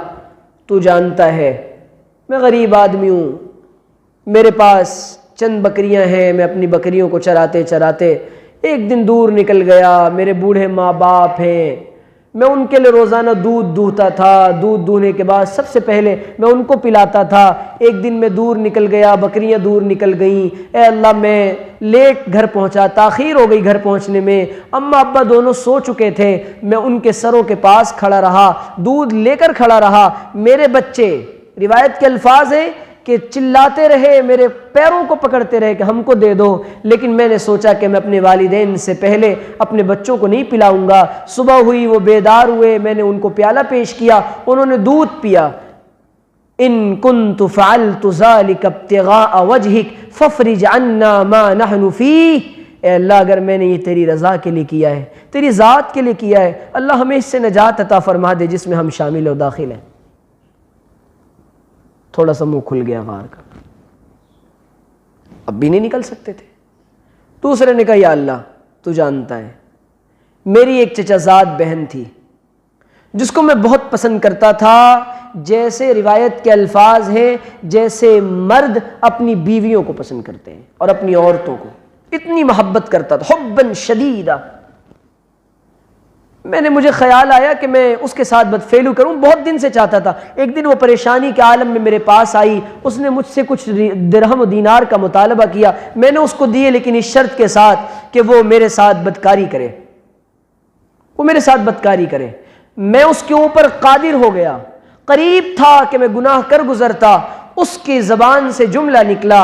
[SPEAKER 3] تو جانتا ہے میں غریب آدمی ہوں، میرے پاس چند بکریاں ہیں، میں اپنی بکریوں کو چراتے چراتے ایک دن دور نکل گیا، میرے بوڑھے ماں باپ ہیں، میں ان کے لیے روزانہ دودھ دوہتا تھا، دودھ دوہنے کے بعد سب سے پہلے میں ان کو پلاتا تھا، ایک دن میں دور نکل گیا، بکریاں دور نکل گئیں، اے اللہ میں لیٹ گھر پہنچا، تاخیر ہو گئی گھر پہنچنے میں، اماں ابا دونوں سو چکے تھے، میں ان کے سروں کے پاس کھڑا رہا، دودھ لے کر کھڑا رہا، میرے بچے، روایت کے الفاظ ہیں کہ چلاتے رہے، میرے پیروں کو پکڑتے رہے کہ ہم کو دے دو، لیکن میں نے سوچا کہ میں اپنے والدین سے پہلے اپنے بچوں کو نہیں پلاؤں گا۔ صبح ہوئی، وہ بیدار ہوئے، میں نے ان کو پیالہ پیش کیا، انہوں نے دودھ پیا۔ ان كنت فعلت ذلك ابتغاء وجهك فافرج عنا ما نحن فيه، اے اللہ اگر میں نے یہ تیری رضا کے لیے کیا ہے، تیری ذات کے لیے کیا ہے، اللہ ہمیں اس سے نجات عطا فرما دے جس میں ہم شامل و داخل ہیں۔ تھوڑا سا منہ کھل گیا غار کا، اب بھی نہیں نکل سکتے تھے۔ دوسرے نے کہا یا اللہ تو جانتا ہے، میری ایک چچا زاد بہن تھی جس کو میں بہت پسند کرتا تھا، جیسے روایت کے الفاظ ہیں جیسے مرد اپنی بیویوں کو پسند کرتے ہیں اور اپنی عورتوں کو، اتنی محبت کرتا تھا، حباً شدیدہ۔ مجھے خیال آیا کہ میں اس کے ساتھ بدفعلو کروں، بہت دن سے چاہتا تھا۔ ایک دن وہ پریشانی کے عالم میں میرے پاس آئی، اس نے مجھ سے کچھ درہم و دینار کا مطالبہ کیا، میں نے اس کو دیے، لیکن اس شرط کے ساتھ کہ وہ میرے ساتھ بدکاری کرے، وہ میرے ساتھ بدکاری کرے۔ میں اس کے اوپر قادر ہو گیا، قریب تھا کہ میں گناہ کر گزرتا، اس کی زبان سے جملہ نکلا،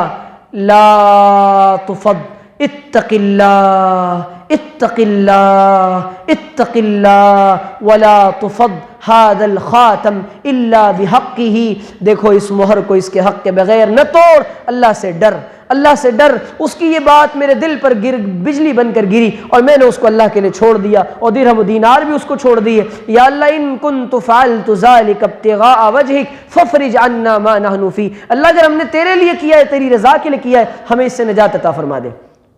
[SPEAKER 3] لا تفض اتق اللہ اتق اللہ اتق اللہ ولا تفض هذا الخاتم الا بحقه، دیکھو اس مہر کو اس کے حق کے بغیر نہ توڑ، اللہ سے ڈر، اللہ سے ڈر۔ اس کی یہ بات میرے دل پر بجلی بن کر گری، اور میں نے اس کو اللہ کے لیے چھوڑ دیا، اور درہم و دینار بھی اس کو چھوڑ دیے۔ یا اللہ ان كنت فعلت ذلك ابتغاء وجهك فافرج عنا ما نحن فيه، اللہ اگر ہم نے تیرے لیے کیا ہے، تیری رضا کے لیے کیا ہے، ہمیں اس سے نجات عطا فرما دے۔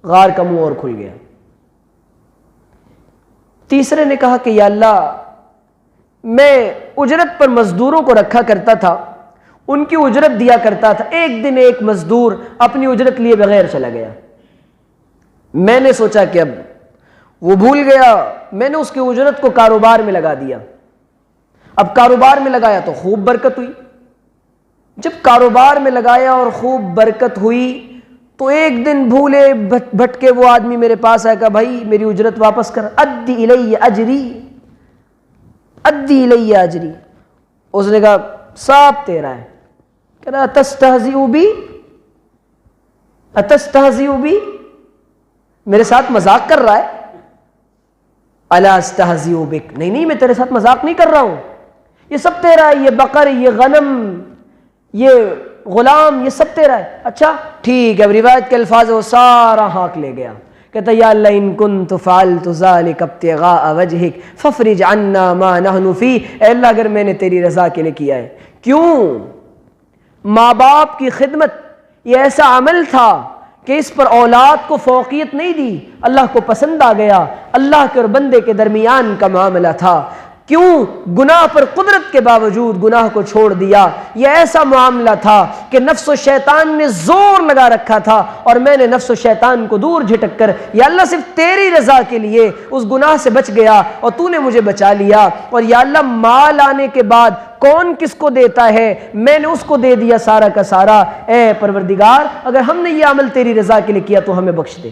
[SPEAKER 3] غار کا منہ اور کھل گیا۔ تیسرے نے کہا کہ یا اللہ میں اجرت پر مزدوروں کو رکھا کرتا تھا، ان کی اجرت دیا کرتا تھا، ایک دن ایک مزدور اپنی اجرت لیے بغیر چلا گیا، میں نے سوچا کہ اب وہ بھول گیا، میں نے اس کی اجرت کو کاروبار میں لگا دیا۔ اب کاروبار میں لگایا تو خوب برکت ہوئی، جب کاروبار میں لگایا اور خوب برکت ہوئی تو ایک دن بھولے بھٹکے وہ آدمی میرے پاس آیا کہ بھائی میری اجرت واپس کر، ادی الی اجری ادی الی اجری۔ اس نے کہا صاحب تیرا ہے، کہہ رہا اتستہزئ بی اتستہزئ بی، میرے ساتھ مذاق کر رہا ہے؟ الا استہزئ بک، نہیں میں تیرے ساتھ مذاق نہیں کر رہا ہوں، یہ سب تیرا ہے، یہ بقر، یہ غنم، یہ غلام، یہ سب تیرا ہے۔ اچھا ٹھیک ہے، روایت کے الفاظ وہ سارا ہانک لے گیا، کہتا یا اللہ ان كنت فعلت ذلك ابتغاء وجهك فافرج عنا ما نحن فيه، اے اللہ اگر میں نے تیری رضا کے لیے کیا ہے۔ کیوں؟ ماں باپ کی خدمت یہ ایسا عمل تھا کہ اس پر اولاد کو فوقیت نہیں دی، اللہ کو پسند آ گیا، اللہ کے اور بندے کے درمیان کا معاملہ تھا۔ کیوں؟ گناہ پر قدرت کے باوجود گناہ کو چھوڑ دیا، یہ ایسا معاملہ تھا کہ نفس و شیطان نے زور لگا رکھا تھا، اور میں نے نفس و شیطان کو دور جھٹک کر یا اللہ صرف تیری رضا کے لیے اس گناہ سے بچ گیا، اور تو نے مجھے بچا لیا۔ اور یا اللہ مال آنے کے بعد کون کس کو دیتا ہے، میں نے اس کو دے دیا سارا کا سارا، اے پروردگار اگر ہم نے یہ عمل تیری رضا کے لیے کیا تو ہمیں بخش دے۔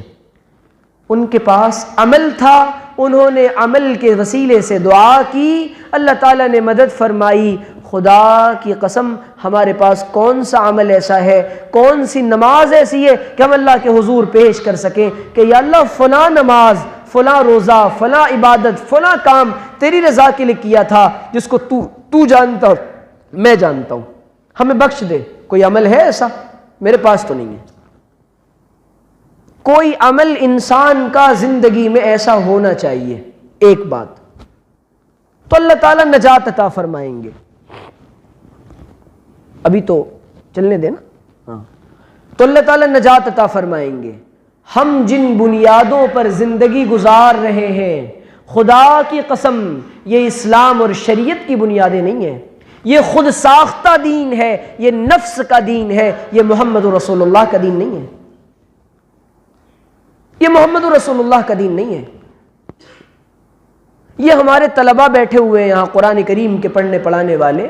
[SPEAKER 3] ان کے پاس عمل تھا، انہوں نے عمل کے وسیلے سے دعا کی، اللہ تعالیٰ نے مدد فرمائی۔ خدا کی قسم ہمارے پاس کون سا عمل ایسا ہے، کون سی نماز ایسی ہے کہ ہم اللہ کے حضور پیش کر سکیں کہ یا اللہ فلاں نماز، فلاں روزہ، فلاں عبادت، فلاں کام تیری رضا کے لیے کیا تھا، جس کو تو جانتا ہو، میں جانتا ہوں، ہمیں بخش دے۔ کوئی عمل ہے ایسا؟ میرے پاس تو نہیں ہے۔ کوئی عمل انسان کا زندگی میں ایسا ہونا چاہیے، ایک بات تو اللہ تعالیٰ نجات عطا فرمائیں گے۔ ابھی تو چلنے دینا، ہاں تو اللہ تعالیٰ نجات عطا فرمائیں گے۔ ہم جن بنیادوں پر زندگی گزار رہے ہیں، خدا کی قسم یہ اسلام اور شریعت کی بنیادیں نہیں ہیں، یہ خود ساختہ دین ہے، یہ نفس کا دین ہے، یہ محمد رسول اللہ کا دین نہیں ہے۔ یہ محمد رسول اللہ کا دین نہیں ہے۔ یہ ہمارے طلباء بیٹھے ہوئے ہیں یہاں قرآن کریم کے پڑھنے پڑھانے والے،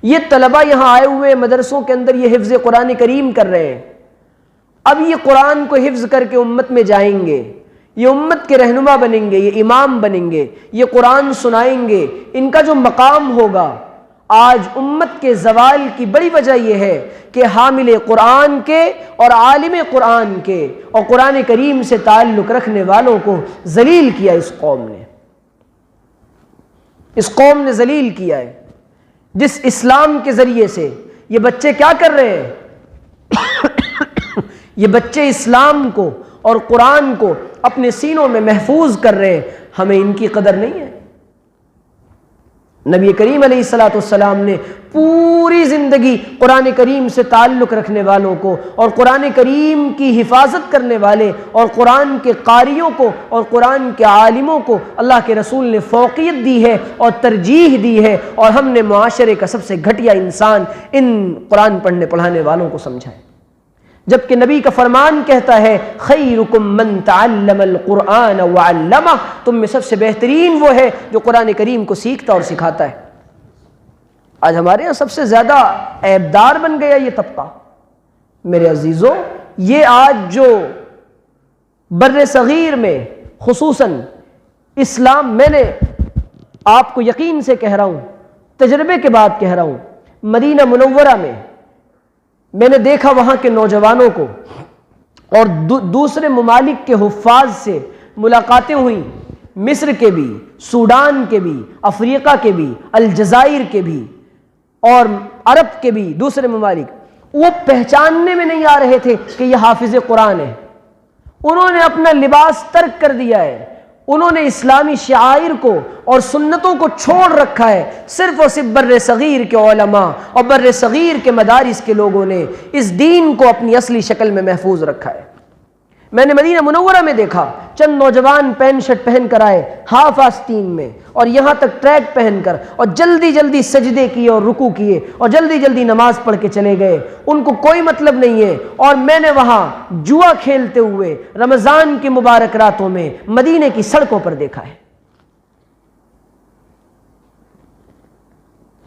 [SPEAKER 3] یہ طلباء یہاں آئے ہوئے مدرسوں کے اندر یہ حفظ قرآن کریم کر رہے ہیں۔ اب یہ قرآن کو حفظ کر کے امت میں جائیں گے، یہ امت کے رہنما بنیں گے، یہ امام بنیں گے، یہ قرآن سنائیں گے۔ ان کا جو مقام ہوگا، آج امت کے زوال کی بڑی وجہ یہ ہے کہ حامل قرآن کے اور عالم قرآن کے اور قرآن کریم سے تعلق رکھنے والوں کو ذلیل کیا اس قوم نے۔ اس قوم نے ذلیل کیا ہے۔ جس اسلام کے ذریعے سے یہ بچے کیا کر رہے ہیں؟ یہ بچے اسلام کو اور قرآن کو اپنے سینوں میں محفوظ کر رہے ہیں، ہمیں ان کی قدر نہیں ہے۔ نبی کریم علیہ الصلوۃ والسلام نے پوری زندگی قرآن کریم سے تعلق رکھنے والوں کو اور قرآن کریم کی حفاظت کرنے والے اور قرآن کے قاریوں کو اور قرآن کے عالموں کو اللہ کے رسول نے فوقیت دی ہے اور ترجیح دی ہے، اور ہم نے معاشرے کا سب سے گھٹیا انسان ان قرآن پڑھنے پڑھانے والوں کو سمجھا ہے۔ جبکہ نبی کا فرمان کہتا ہے خیرکم من تعلم القرآن وعلمہ، تم میں سب سے بہترین وہ ہے جو قرآن کریم کو سیکھتا اور سکھاتا ہے۔ آج ہمارے یہاں سب سے زیادہ عیبدار بن گیا یہ طبقہ۔ میرے عزیزوں، یہ آج جو بر صغیر میں خصوصاً اسلام، میں نے آپ کو یقین سے کہہ رہا ہوں، تجربے کے بعد کہہ رہا ہوں، مدینہ منورہ میں میں نے دیکھا وہاں کے نوجوانوں کو اور دوسرے ممالک کے حفاظ سے ملاقاتیں ہوئیں، مصر کے بھی، سوڈان کے بھی، افریقہ کے بھی، الجزائر کے بھی اور عرب کے بھی دوسرے ممالک، وہ پہچاننے میں نہیں آ رہے تھے کہ یہ حافظ قرآن ہے۔ انہوں نے اپنا لباس ترک کر دیا ہے، انہوں نے اسلامی شعائر کو اور سنتوں کو چھوڑ رکھا ہے۔ صرف اور صرف بر صغیر کے علماء اور بر صغیر کے مدارس کے لوگوں نے اس دین کو اپنی اصلی شکل میں محفوظ رکھا ہے۔ میں نے مدینہ منورہ میں دیکھا چند نوجوان پینٹ شرٹ پہن کر آئے ہاف آستین میں اور یہاں تک ٹریک پہن کر، اور جلدی جلدی سجدے کیے اور رکوع کیے اور جلدی جلدی نماز پڑھ کے چلے گئے۔ ان کو کوئی مطلب نہیں ہے۔ اور میں نے وہاں جوا کھیلتے ہوئے رمضان کی مبارک راتوں میں مدینے کی سڑکوں پر دیکھا ہے۔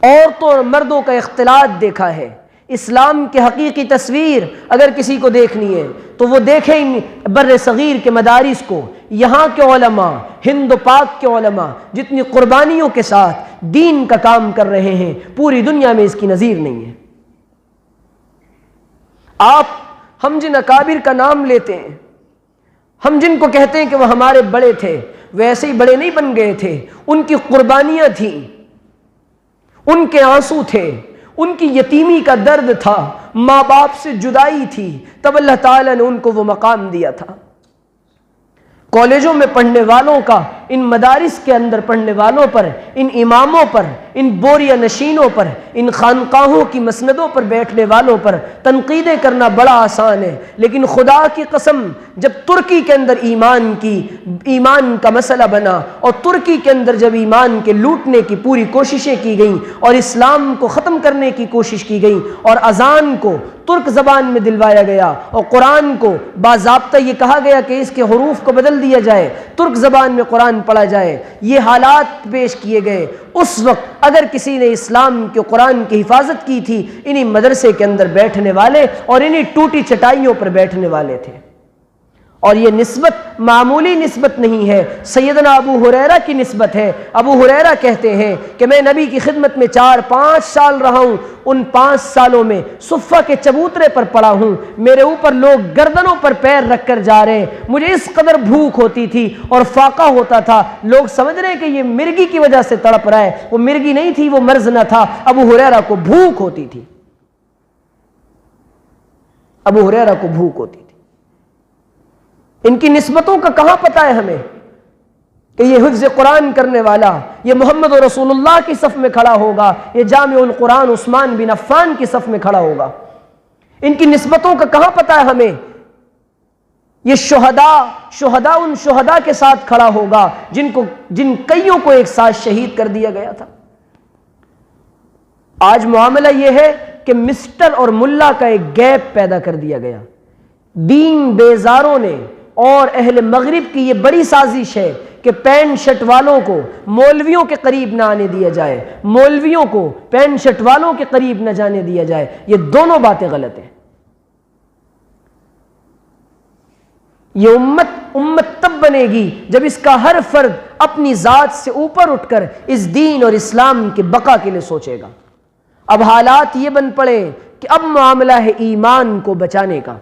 [SPEAKER 3] عورتوں اور مردوں کا اختلاط دیکھا ہے۔ اسلام کی حقیقی تصویر اگر کسی کو دیکھنی ہے تو وہ دیکھیں بر صغیر کے مدارس کو، یہاں کے علماء، ہند و پاک کے علماء جتنی قربانیوں کے ساتھ دین کا کام کر رہے ہیں، پوری دنیا میں اس کی نظیر نہیں ہے۔ ہم جن اکابر کا نام لیتے ہیں، ہم جن کو کہتے ہیں کہ وہ ہمارے بڑے تھے، ویسے ہی بڑے نہیں بن گئے تھے۔ ان کی قربانیاں تھیں، ان کے آنسو تھے، ان کی یتیمی کا درد تھا، ماں باپ سے جدائی تھی، تب اللہ تعالیٰ نے ان کو وہ مقام دیا تھا۔ کالجوں میں پڑھنے والوں کا، ان مدارس کے اندر پڑھنے والوں پر، ان اماموں پر، ان بوریہ نشینوں پر، ان خانقاہوں کی مسندوں پر بیٹھنے والوں پر تنقیدیں کرنا بڑا آسان ہے، لیکن خدا کی قسم جب ترکی کے اندر ایمان کا مسئلہ بنا اور ترکی کے اندر جب ایمان کے لوٹنے کی پوری کوششیں کی گئیں اور اسلام کو ختم کرنے کی کوشش کی گئی اور اذان کو ترک زبان میں دلوایا گیا اور قرآن کو باضابطہ یہ کہا گیا کہ اس کے حروف کو بدل دیا جائے، ترک زبان میں قرآن پڑھا جائے، یہ حالات پیش کیے گئے، اس وقت اگر کسی نے اسلام کے قرآن کی حفاظت کی تھی، انہی مدرسے کے اندر بیٹھنے والے اور انہی ٹوٹی چٹائیوں پر بیٹھنے والے تھے۔ اور یہ نسبت معمولی نسبت نہیں ہے، سیدنا ابو ہریرہ کی نسبت ہے۔ ابو ہریرہ کہتے ہیں کہ میں نبی کی خدمت میں 4-5 سال رہا ہوں، ان 5 سالوں میں صفہ کے چبوترے پر پڑا ہوں، میرے اوپر لوگ گردنوں پر پیر رکھ کر جا رہے ہیں، مجھے اس قدر بھوک ہوتی تھی اور فاقہ ہوتا تھا، لوگ سمجھ رہے ہیں کہ یہ مرگی کی وجہ سے تڑپ رہا ہے، وہ مرگی نہیں تھی، وہ مرض نہ تھا، ابو ہریرہ کو بھوک ہوتی تھی، ابو ہریرہ کو بھوک ہوتی تھی۔ ان کی نسبتوں کا کہاں پتہ ہے ہمیں کہ یہ حفظ قرآن کرنے والا یہ محمد رسول اللہ کی صف میں کھڑا ہوگا، یہ جامع القرآن عثمان بن عفان کی صف میں کھڑا ہوگا۔ ان کی نسبتوں کا کہاں پتہ ہے ہمیں یہ شہداء ان شہداء کے ساتھ کھڑا ہوگا جن کئیوں کو ایک ساتھ شہید کر دیا گیا تھا۔ آج معاملہ یہ ہے کہ مسٹر اور ملا کا ایک گیپ پیدا کر دیا گیا۔ دین بیزاروں نے اور اہل مغرب کی یہ بڑی سازش ہے کہ پینٹ شرٹ والوں کو مولویوں کے قریب نہ آنے دیا جائے، مولویوں کو پینٹ شرٹ والوں کے قریب نہ جانے دیا جائے۔ یہ دونوں باتیں غلط ہیں۔ یہ امت تب بنے گی جب اس کا ہر فرد اپنی ذات سے اوپر اٹھ کر اس دین اور اسلام کے بقا کے لیے سوچے گا۔ اب حالات یہ بن پڑے کہ اب معاملہ ہے ایمان کو بچانے کا۔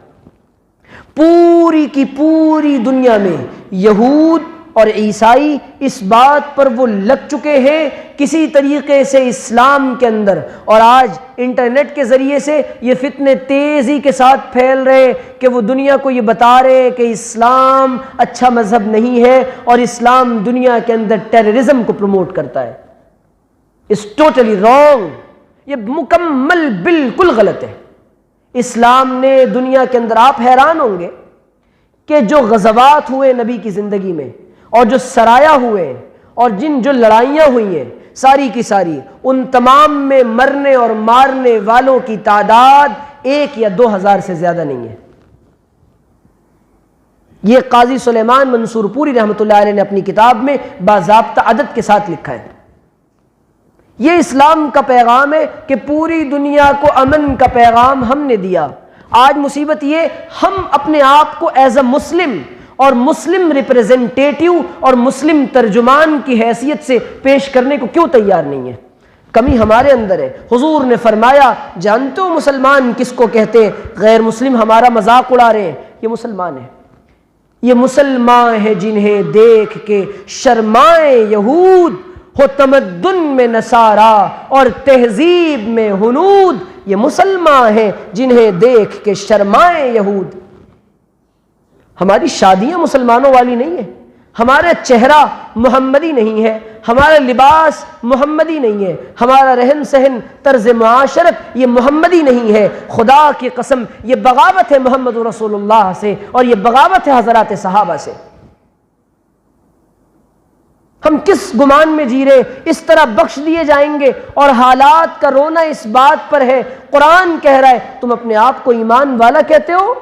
[SPEAKER 3] پوری کی پوری دنیا میں یہود اور عیسائی اس بات پر وہ لگ چکے ہیں کسی طریقے سے اسلام کے اندر، اور آج انٹرنیٹ کے ذریعے سے یہ فتنے تیزی کے ساتھ پھیل رہے کہ وہ دنیا کو یہ بتا رہے کہ اسلام اچھا مذہب نہیں ہے اور اسلام دنیا کے اندر ٹیررزم کو پروموٹ کرتا ہے۔ اٹس ٹوٹلی رانگ، یہ مکمل بالکل غلط ہے۔ اسلام نے دنیا کے اندر، آپ حیران ہوں گے کہ جو غزوات ہوئے نبی کی زندگی میں اور جو سرایا ہوئے اور جو لڑائیاں ہوئی ہیں ساری کی ساری، ان تمام میں مرنے اور مارنے والوں کی تعداد 1 یا 2 ہزار سے زیادہ نہیں ہے۔ یہ قاضی سلیمان منصور پوری رحمۃ اللہ علیہ نے اپنی کتاب میں باضابطہ عدد کے ساتھ لکھا ہے۔ یہ اسلام کا پیغام ہے کہ پوری دنیا کو امن کا پیغام ہم نے دیا۔ آج مصیبت یہ، ہم اپنے آپ کو ایز اے مسلم اور مسلم ریپریزنٹیٹیو اور مسلم ترجمان کی حیثیت سے پیش کرنے کو کیوں تیار نہیں ہے؟ کمی ہمارے اندر ہے۔ حضور نے فرمایا، جانتے ہو مسلمان کس کو کہتے ہیں؟ غیر مسلم ہمارا مذاق اڑا رہے ہیں، یہ مسلمان ہیں۔ یہ مسلمان ہیں جنہیں دیکھ کے شرمائے یہود، ہو تمدن میں نصارا اور تہذیب میں ہنود۔ یہ مسلمان ہیں جنہیں دیکھ کے شرمائے یہود۔ ہماری شادیاں مسلمانوں والی نہیں ہیں، ہمارا چہرہ محمدی نہیں ہے، ہمارا لباس محمدی نہیں ہے، ہمارا رہن سہن طرز معاشرت یہ محمدی نہیں ہے۔ خدا کی قسم یہ بغاوت ہے محمد رسول اللہ سے، اور یہ بغاوت ہے حضرات صحابہ سے۔ ہم کس گمان میں جی رہے؟ اس طرح بخش دیے جائیں گے، اور حالات کا رونا اس بات پر ہے، قرآن کہہ رہا ہے تم اپنے آپ کو ایمان والا کہتے ہو،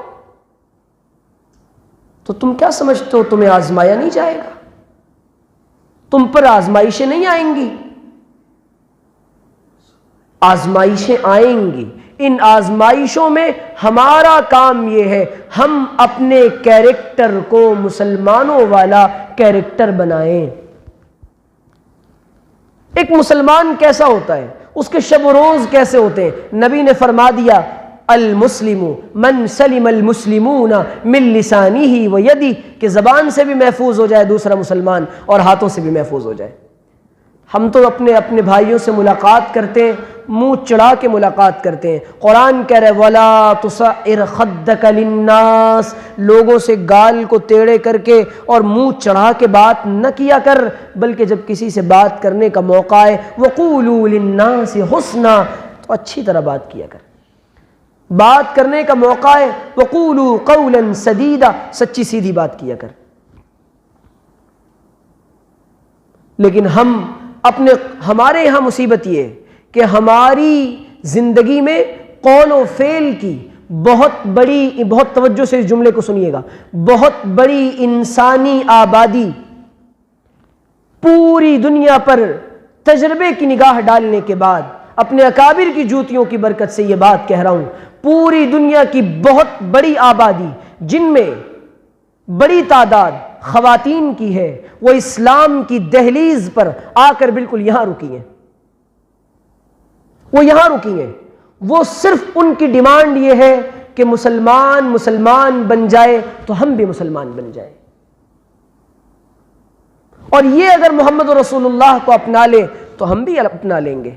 [SPEAKER 3] تو تم کیا سمجھتے ہو تمہیں آزمایا نہیں جائے گا؟ تم پر آزمائشیں نہیں آئیں گی؟ آزمائشیں آئیں گی۔ ان آزمائشوں میں ہمارا کام یہ ہے، ہم اپنے کیریکٹر کو مسلمانوں والا کیریکٹر بنائیں۔ ایک مسلمان کیسا ہوتا ہے، اس کے شب و روز کیسے ہوتے ہیں؟ نبی نے فرما دیا، المسلم من سلم المسلمون من لسانہ و یدہ، کہ زبان سے بھی محفوظ ہو جائے دوسرا مسلمان اور ہاتھوں سے بھی محفوظ ہو جائے۔ ہم تو اپنے بھائیوں سے ملاقات کرتے ہیں، منہ چڑھا کے ملاقات کرتے ہیں۔ قرآن کہہ رہے وَلَا تُصَعِّرْ خَدَّكَ لِلنَّاسِ، لوگوں سے گال کو ٹیڑھے کر کے اور منہ چڑھا کے بات نہ کیا کر، بلکہ جب کسی سے بات کرنے کا موقع آئے وَقُولُوا لِلنَّاسِ حُسْنًا، تو اچھی طرح بات کیا کر۔ بات کرنے کا موقع ہے وَقُولُوا قَوْلًا سَدِيدًا، سچی سیدھی بات کیا کر۔ لیکن ہمارے یہاں مصیبت یہ ہے کہ ہماری زندگی میں قول و فعل کی بہت توجہ سے اس جملے کو سنیے گا، بہت بڑی انسانی آبادی پوری دنیا پر تجربے کی نگاہ ڈالنے کے بعد، اپنے اکابر کی جوتیوں کی برکت سے یہ بات کہہ رہا ہوں، پوری دنیا کی بہت بڑی آبادی جن میں بڑی تعداد خواتین کی ہے، وہ اسلام کی دہلیز پر آ کر بالکل یہاں رکی ہیں۔ وہ یہاں رکی ہیں، وہ صرف ان کی ڈیمانڈ یہ ہے کہ مسلمان بن جائے تو ہم بھی مسلمان بن جائیں، اور یہ اگر محمد رسول اللہ کو اپنا لے تو ہم بھی اپنا لیں گے۔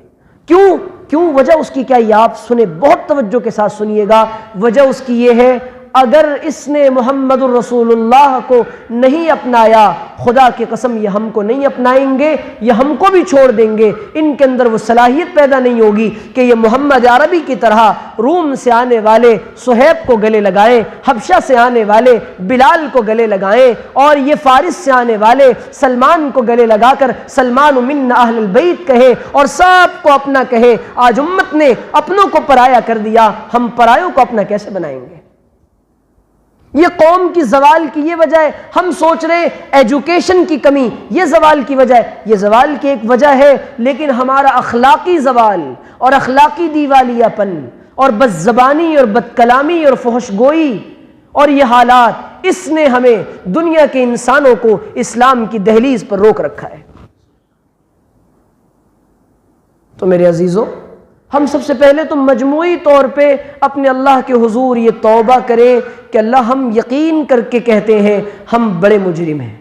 [SPEAKER 3] کیوں وجہ اس کی کیا، یہ آپ سنیں، بہت توجہ کے ساتھ سنیے گا۔ وجہ اس کی یہ ہے، اگر اس نے محمد الرسول اللہ کو نہیں اپنایا، خدا کی قسم یہ ہم کو نہیں اپنائیں گے، یہ ہم کو بھی چھوڑ دیں گے۔ ان کے اندر وہ صلاحیت پیدا نہیں ہوگی کہ یہ محمد عربی کی طرح روم سے آنے والے صہیب کو گلے لگائیں، حبشہ سے آنے والے بلال کو گلے لگائیں، اور یہ فارس سے آنے والے سلمان کو گلے لگا کر سلمان من اہل البیت کہے اور سب کو اپنا کہے۔ آج امت نے اپنوں کو پرایا کر دیا، ہم پرایوں کو اپنا کیسے بنائیں گے؟ یہ قوم کی زوال کی یہ وجہ ہے. ہم سوچ رہے ایجوکیشن کی کمی یہ زوال کی وجہ ہے، یہ زوال کی ایک وجہ ہے، لیکن ہمارا اخلاقی زوال اور اخلاقی دیوالیہ پن اور بد زبانی اور بد کلامی اور فحش گوئی اور یہ حالات، اس نے ہمیں دنیا کے انسانوں کو اسلام کی دہلیز پر روک رکھا ہے. تو میرے عزیزو، ہم سب سے پہلے تو مجموعی طور پہ اپنے اللہ کے حضور یہ توبہ کریں کہ اللہ، ہم یقین کر کے کہتے ہیں ہم بڑے مجرم ہیں.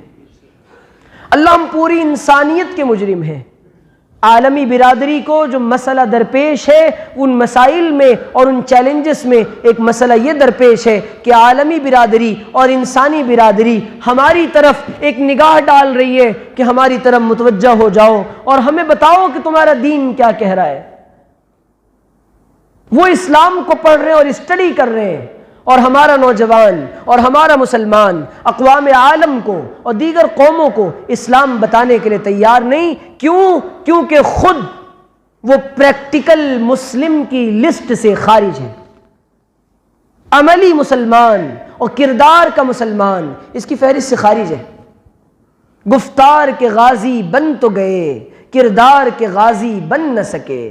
[SPEAKER 3] اللہ، ہم پوری انسانیت کے مجرم ہیں. عالمی برادری کو جو مسئلہ درپیش ہے، ان مسائل میں اور ان چیلنجز میں ایک مسئلہ یہ درپیش ہے کہ عالمی برادری اور انسانی برادری ہماری طرف ایک نگاہ ڈال رہی ہے کہ ہماری طرف متوجہ ہو جاؤ اور ہمیں بتاؤ کہ تمہارا دین کیا کہہ رہا ہے. وہ اسلام کو پڑھ رہے ہیں اور اسٹڈی کر رہے ہیں، اور ہمارا نوجوان اور ہمارا مسلمان اقوام عالم کو اور دیگر قوموں کو اسلام بتانے کے لیے تیار نہیں. کیوں؟ کیونکہ خود وہ پریکٹیکل مسلم کی لسٹ سے خارج ہے. عملی مسلمان اور کردار کا مسلمان اس کی فہرست سے خارج ہے. گفتار کے غازی بن تو گئے، کردار کے غازی بن نہ سکے.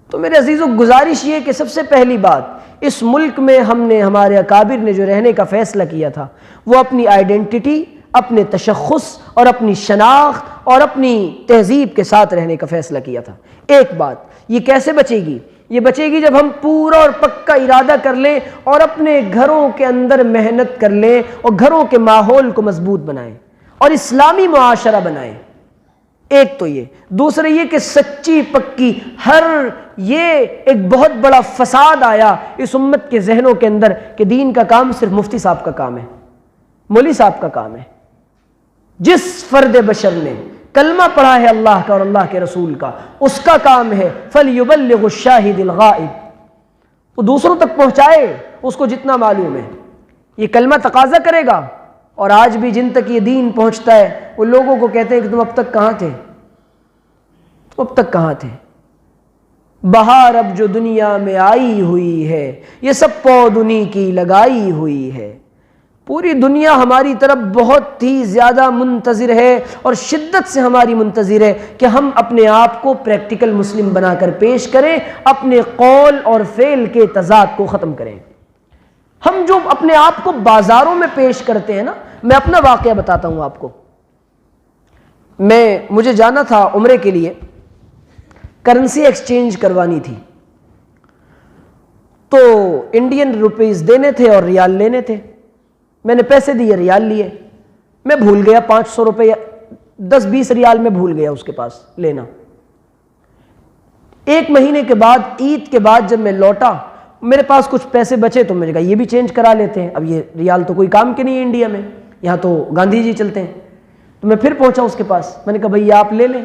[SPEAKER 3] تو میرے عزیزو، گزارش یہ کہ سب سے پہلی بات، اس ملک میں ہم نے، ہمارے اکابر نے جو رہنے کا فیصلہ کیا تھا، وہ اپنی آئیڈینٹی، اپنے تشخص اور اپنی شناخت اور اپنی تہذیب کے ساتھ رہنے کا فیصلہ کیا تھا. ایک بات، یہ کیسے بچے گی؟ یہ بچے گی جب ہم پورا اور پکا ارادہ کر لیں اور اپنے گھروں کے اندر محنت کر لیں اور گھروں کے ماحول کو مضبوط بنائیں اور اسلامی معاشرہ بنائیں. ایک تو یہ. دوسرے یہ کہ سچی پکی یہ ایک بہت بڑا فساد آیا اس امت کے ذہنوں کے اندر کہ دین کا کام صرف مفتی صاحب کا کام ہے، مولوی صاحب کا کام ہے. جس فرد بشر نے کلمہ پڑھا ہے اللہ کا اور اللہ کے رسول کا، اس کا کام ہے فَلْيُبَلِّغُ الشَّاهِدِ الْغَائِبِ، وہ دوسروں تک پہنچائے اس کو جتنا معلوم ہے. یہ کلمہ تقاضا کرے گا. اور آج بھی جن تک یہ دین پہنچتا ہے وہ لوگوں کو کہتے ہیں کہ تم اب تک کہاں تھے، تم اب تک کہاں تھے. بہار اب جو دنیا میں آئی ہوئی ہے، یہ سب پود انہی کی لگائی ہوئی ہے. پوری دنیا ہماری طرف بہت ہی زیادہ منتظر ہے اور شدت سے ہماری منتظر ہے کہ ہم اپنے آپ کو پریکٹیکل مسلم بنا کر پیش کریں، اپنے قول اور فعل کے تضاد کو ختم کریں. ہم جو اپنے آپ کو بازاروں میں پیش کرتے ہیں نا، میں اپنا واقعہ بتاتا ہوں آپ کو. مجھے جانا تھا عمرے کے لیے، کرنسی ایکسچینج کروانی تھی، تو انڈین روپیز دینے تھے اور ریال لینے تھے. میں نے پیسے دیے، ریال لیے. میں بھول گیا 500 روپے 10-20 ریال میں بھول گیا اس کے پاس لینا. ایک مہینے کے بعد، عید کے بعد جب میں لوٹا، میرے پاس کچھ پیسے بچے تو میں نے کہا یہ بھی چینج کرا لیتے ہیں. اب یہ ریال تو کوئی کام کے نہیں ہے انڈیا میں، یہاں تو گاندھی جی چلتے ہیں. تو میں پھر پہنچا اس کے پاس، میں نے کہا بھئی آپ لے لیں.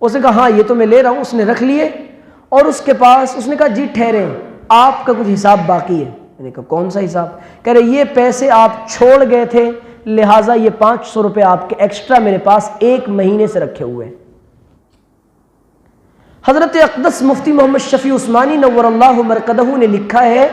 [SPEAKER 3] اس نے کہا ہاں یہ تو میں لے رہا ہوں. اس نے رکھ لیے اور اس کے پاس اس نے کہا جی ٹھہریں، آپ کا کچھ حساب باقی ہے. میں نے کہا کون سا حساب؟ کہہ رہے یہ پیسے آپ چھوڑ گئے تھے، لہٰذا یہ 500 روپے آپ کے ایکسٹرا میرے پاس 1 مہینے سے رکھے ہوئے ہیں. حضرت اقدس مفتی محمد شفیع عثمانی نور اللہ مرقدہ نے لکھا ہے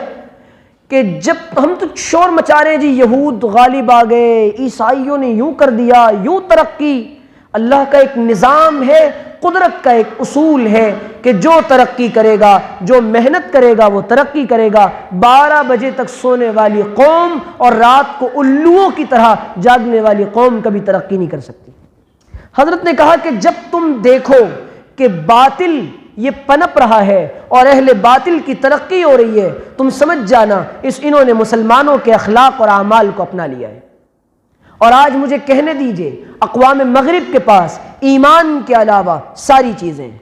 [SPEAKER 3] کہ جب ہم تو شور مچا رہے ہیں جی یہود غالب آ گئے، عیسائیوں نے یوں کر دیا، یوں ترقی. اللہ کا ایک نظام ہے، قدرت کا ایک اصول ہے کہ جو ترقی کرے گا، جو محنت کرے گا وہ ترقی کرے گا. 12 بجے تک سونے والی قوم اور رات کو الوؤں کی طرح جاگنے والی قوم کبھی ترقی نہیں کر سکتی. حضرت نے کہا کہ جب تم دیکھو کہ باطل یہ پنپ رہا ہے اور اہل باطل کی ترقی ہو رہی ہے، تم سمجھ جانا انہوں نے مسلمانوں کے اخلاق اور اعمال کو اپنا لیا ہے. اور آج مجھے کہنے دیجئے، اقوام مغرب کے پاس ایمان کے علاوہ ساری چیزیں ہیں،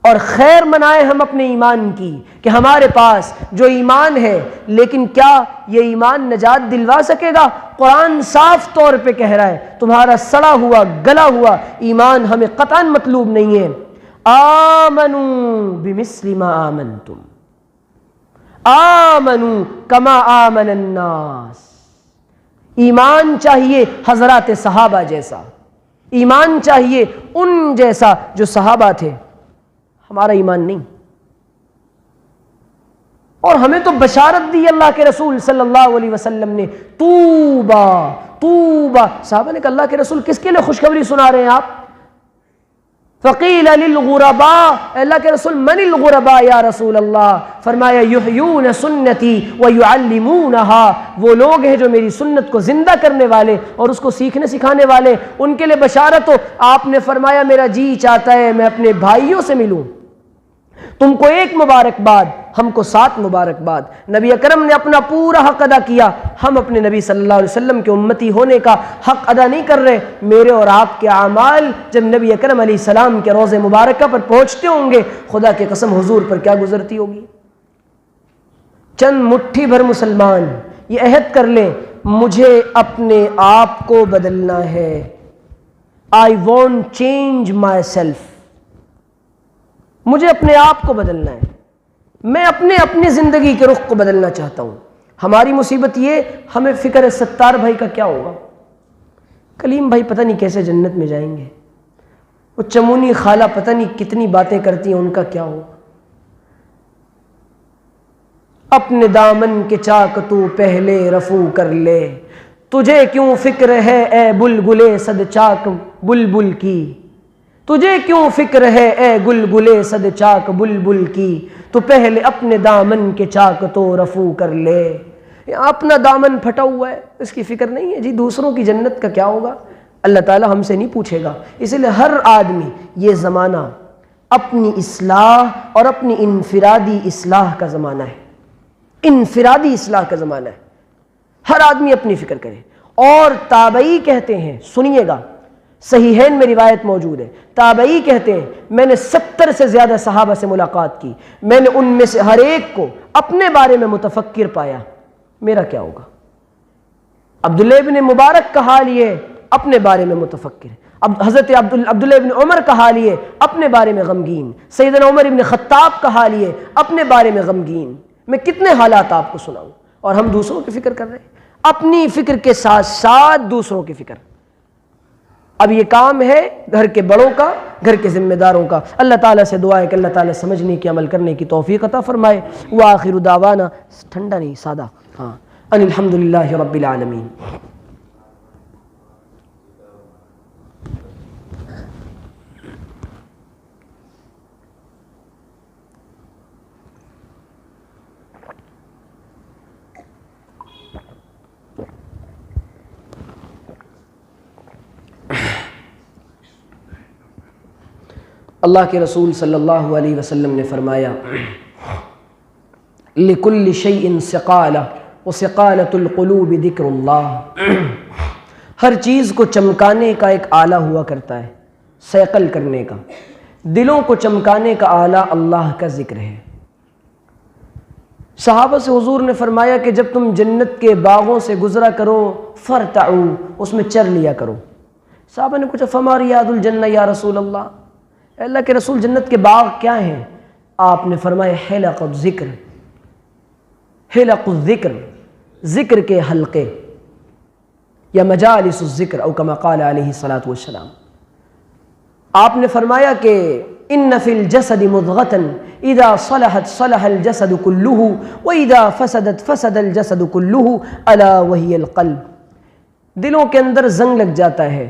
[SPEAKER 3] اور خیر منائے ہم اپنے ایمان کی کہ ہمارے پاس جو ایمان ہے، لیکن کیا یہ ایمان نجات دلوا سکے گا؟ قرآن صاف طور پہ کہہ رہا ہے تمہارا سڑا ہوا گلا ہوا ایمان ہمیں قطعاً مطلوب نہیں ہے. آمنوا بمثل ما آمنتم، آمنوا کما آمن الناس. ایمان چاہیے حضرات صحابہ جیسا، ایمان چاہیے ان جیسا جو صحابہ تھے. ہمارا ایمان نہیں. اور ہمیں تو بشارت دی اللہ کے رسول صلی اللہ علیہ وسلم نے، طوبا طوبا. صحابہ نے کہا اللہ کے رسول کس کے لیے خوشخبری سنا رہے ہیں آپ؟ فقیل للغرباء، اللہ کے رسول من الغرباء یا رسول اللہ؟ فرمایا یحیون سنتی ویعلمونها، وہ لوگ ہیں جو میری سنت کو زندہ کرنے والے اور اس کو سیکھنے سکھانے والے، ان کے لیے بشارت ہو. آپ نے فرمایا میرا جی چاہتا ہے میں اپنے بھائیوں سے ملوں، تم کو ایک مبارکباد، ہم کو 7 مبارکباد. نبی اکرم نے اپنا پورا حق ادا کیا، ہم اپنے نبی صلی اللہ علیہ وسلم کے امتی ہونے کا حق ادا نہیں کر رہے. میرے اور آپ کے اعمال جب نبی اکرم علیہ السلام کے روضہ مبارکہ پر پہنچتے ہوں گے، خدا کی قسم حضور پر کیا گزرتی ہوگی. چند مٹھی بھر مسلمان یہ عہد کر لیں مجھے اپنے آپ کو بدلنا ہے. I won't change myself. مجھے اپنے آپ کو بدلنا ہے، میں اپنی زندگی کے رخ کو بدلنا چاہتا ہوں. ہماری مصیبت یہ، ہمیں فکر ہے ستار بھائی کا کیا ہوگا، کلیم بھائی پتہ نہیں کیسے جنت میں جائیں گے، وہ چمونی خالہ پتہ نہیں کتنی باتیں کرتی ہیں، ان کا کیا ہوگا. اپنے دامن کے چاک تو پہلے رفو کر لے، تجھے کیوں فکر ہے اے بلبلے صد چاک بلبل کی، تجھے کیوں فکر ہے اے گلگلے صد چاک بلبل کی، تو پہلے اپنے دامن کے چاک تو رفو کر لے. اپنا دامن پھٹا ہوا ہے، اس کی فکر نہیں ہے جی دوسروں کی جنت کا کیا ہوگا. اللہ تعالیٰ ہم سے نہیں پوچھے گا. اس لیے ہر آدمی، یہ زمانہ اپنی اصلاح اور اپنی انفرادی اصلاح کا زمانہ ہے، انفرادی اصلاح کا زمانہ ہے. ہر آدمی اپنی فکر کرے. اور تابعی کہتے ہیں، سنیے گا صحیحین میں روایت موجود ہے، تابعی کہتے ہیں میں نے 70 سے زیادہ صحابہ سے ملاقات کی، میں نے ان میں سے ہر ایک کو اپنے بارے میں متفکر پایا، میرا کیا ہوگا. عبداللہ ابن مبارک کا حال یہ اپنے بارے میں متفکر، حضرت عبداللہ ابن عمر کا حال یہ اپنے بارے میں غمگین، سیدنا عمر ابن خطاب کا حال یہ اپنے بارے میں غمگین. میں کتنے حالات آپ کو سناؤں. اور ہم دوسروں کی فکر کر رہے ہیں، اپنی فکر کے ساتھ ساتھ دوسروں کی فکر. اب یہ کام ہے گھر کے بڑوں کا، گھر کے ذمہ داروں کا. اللہ تعالیٰ سے دعا ہے کہ اللہ تعالیٰ سمجھنے کی، عمل کرنے کی توفیق عطا فرمائے. وآخر دعوانا، ٹھنڈا نہیں سادہ، ہاں، ان الحمدللہ رب العالمین. اللہ کے رسول صلی اللہ علیہ وسلم نے فرمایا لِكُلِّ شَيْءٍ سِقَالَةٌ وَسِقَالَةُ الْقُلُوبِ ذِكْرُ اللَّهِ. ہر چیز کو چمکانے کا ایک آلہ ہوا کرتا ہے، سیقل کرنے کا. دلوں کو چمکانے کا آلہ اللہ کا ذکر ہے. صحابہ سے حضور نے فرمایا کہ جب تم جنت کے باغوں سے گزرا کرو فَارْتَعُوا، اس میں چر لیا کرو. صحابہ نے پوچھا فَمَا رِيَاضُ الْجَنَّةِ یا رسول اللہ، اللہ کے رسول جنت کے باغ کیا ہیں؟ آپ نے فرمایا حلق الذکر، حلق الذکر، ذکر کے حلقے، یا مجالس الذکر، او کما قال علیہ الصلاۃ والسلام. آپ نے فرمایا کہ ان فی الجسد مضغة اذا صلحت صلح الجسد كله واذا فسدت فسد الجسد كله الا وهي القلب. دلوں کے اندر زنگ لگ جاتا ہے.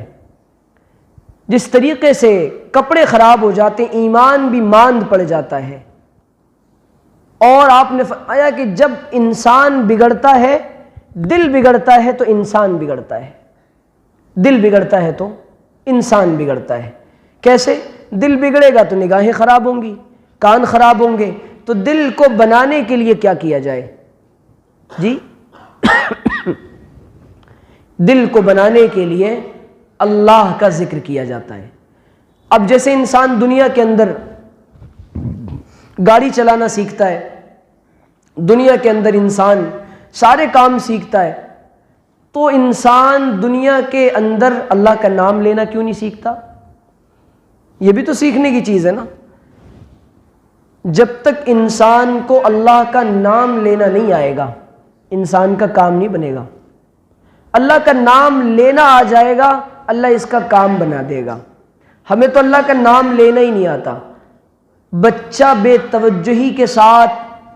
[SPEAKER 3] جس طریقے سے کپڑے خراب ہو جاتے ہیں، ایمان بھی ماند پڑ جاتا ہے. اور آپ نے فرمایا کہ جب انسان بگڑتا ہے، دل بگڑتا ہے تو انسان بگڑتا ہے، دل بگڑتا ہے تو انسان بگڑتا ہے. کیسے؟ دل بگڑے گا تو نگاہیں خراب ہوں گی، کان خراب ہوں گے. تو دل کو بنانے کے لیے کیا کیا جائے جی؟ دل کو بنانے کے لیے اللہ کا ذکر کیا جاتا ہے. اب جیسے انسان دنیا کے اندر گاڑی چلانا سیکھتا ہے، دنیا کے اندر انسان سارے کام سیکھتا ہے، تو انسان دنیا کے اندر اللہ کا نام لینا کیوں نہیں سیکھتا؟ یہ بھی تو سیکھنے کی چیز ہے نا. جب تک انسان کو اللہ کا نام لینا نہیں آئے گا، انسان کا کام نہیں بنے گا. اللہ کا نام لینا آ جائے گا، اللہ اس کا کام بنا دے گا. ہمیں تو اللہ کا نام لینا ہی نہیں آتا. بچہ بے توجہی کے ساتھ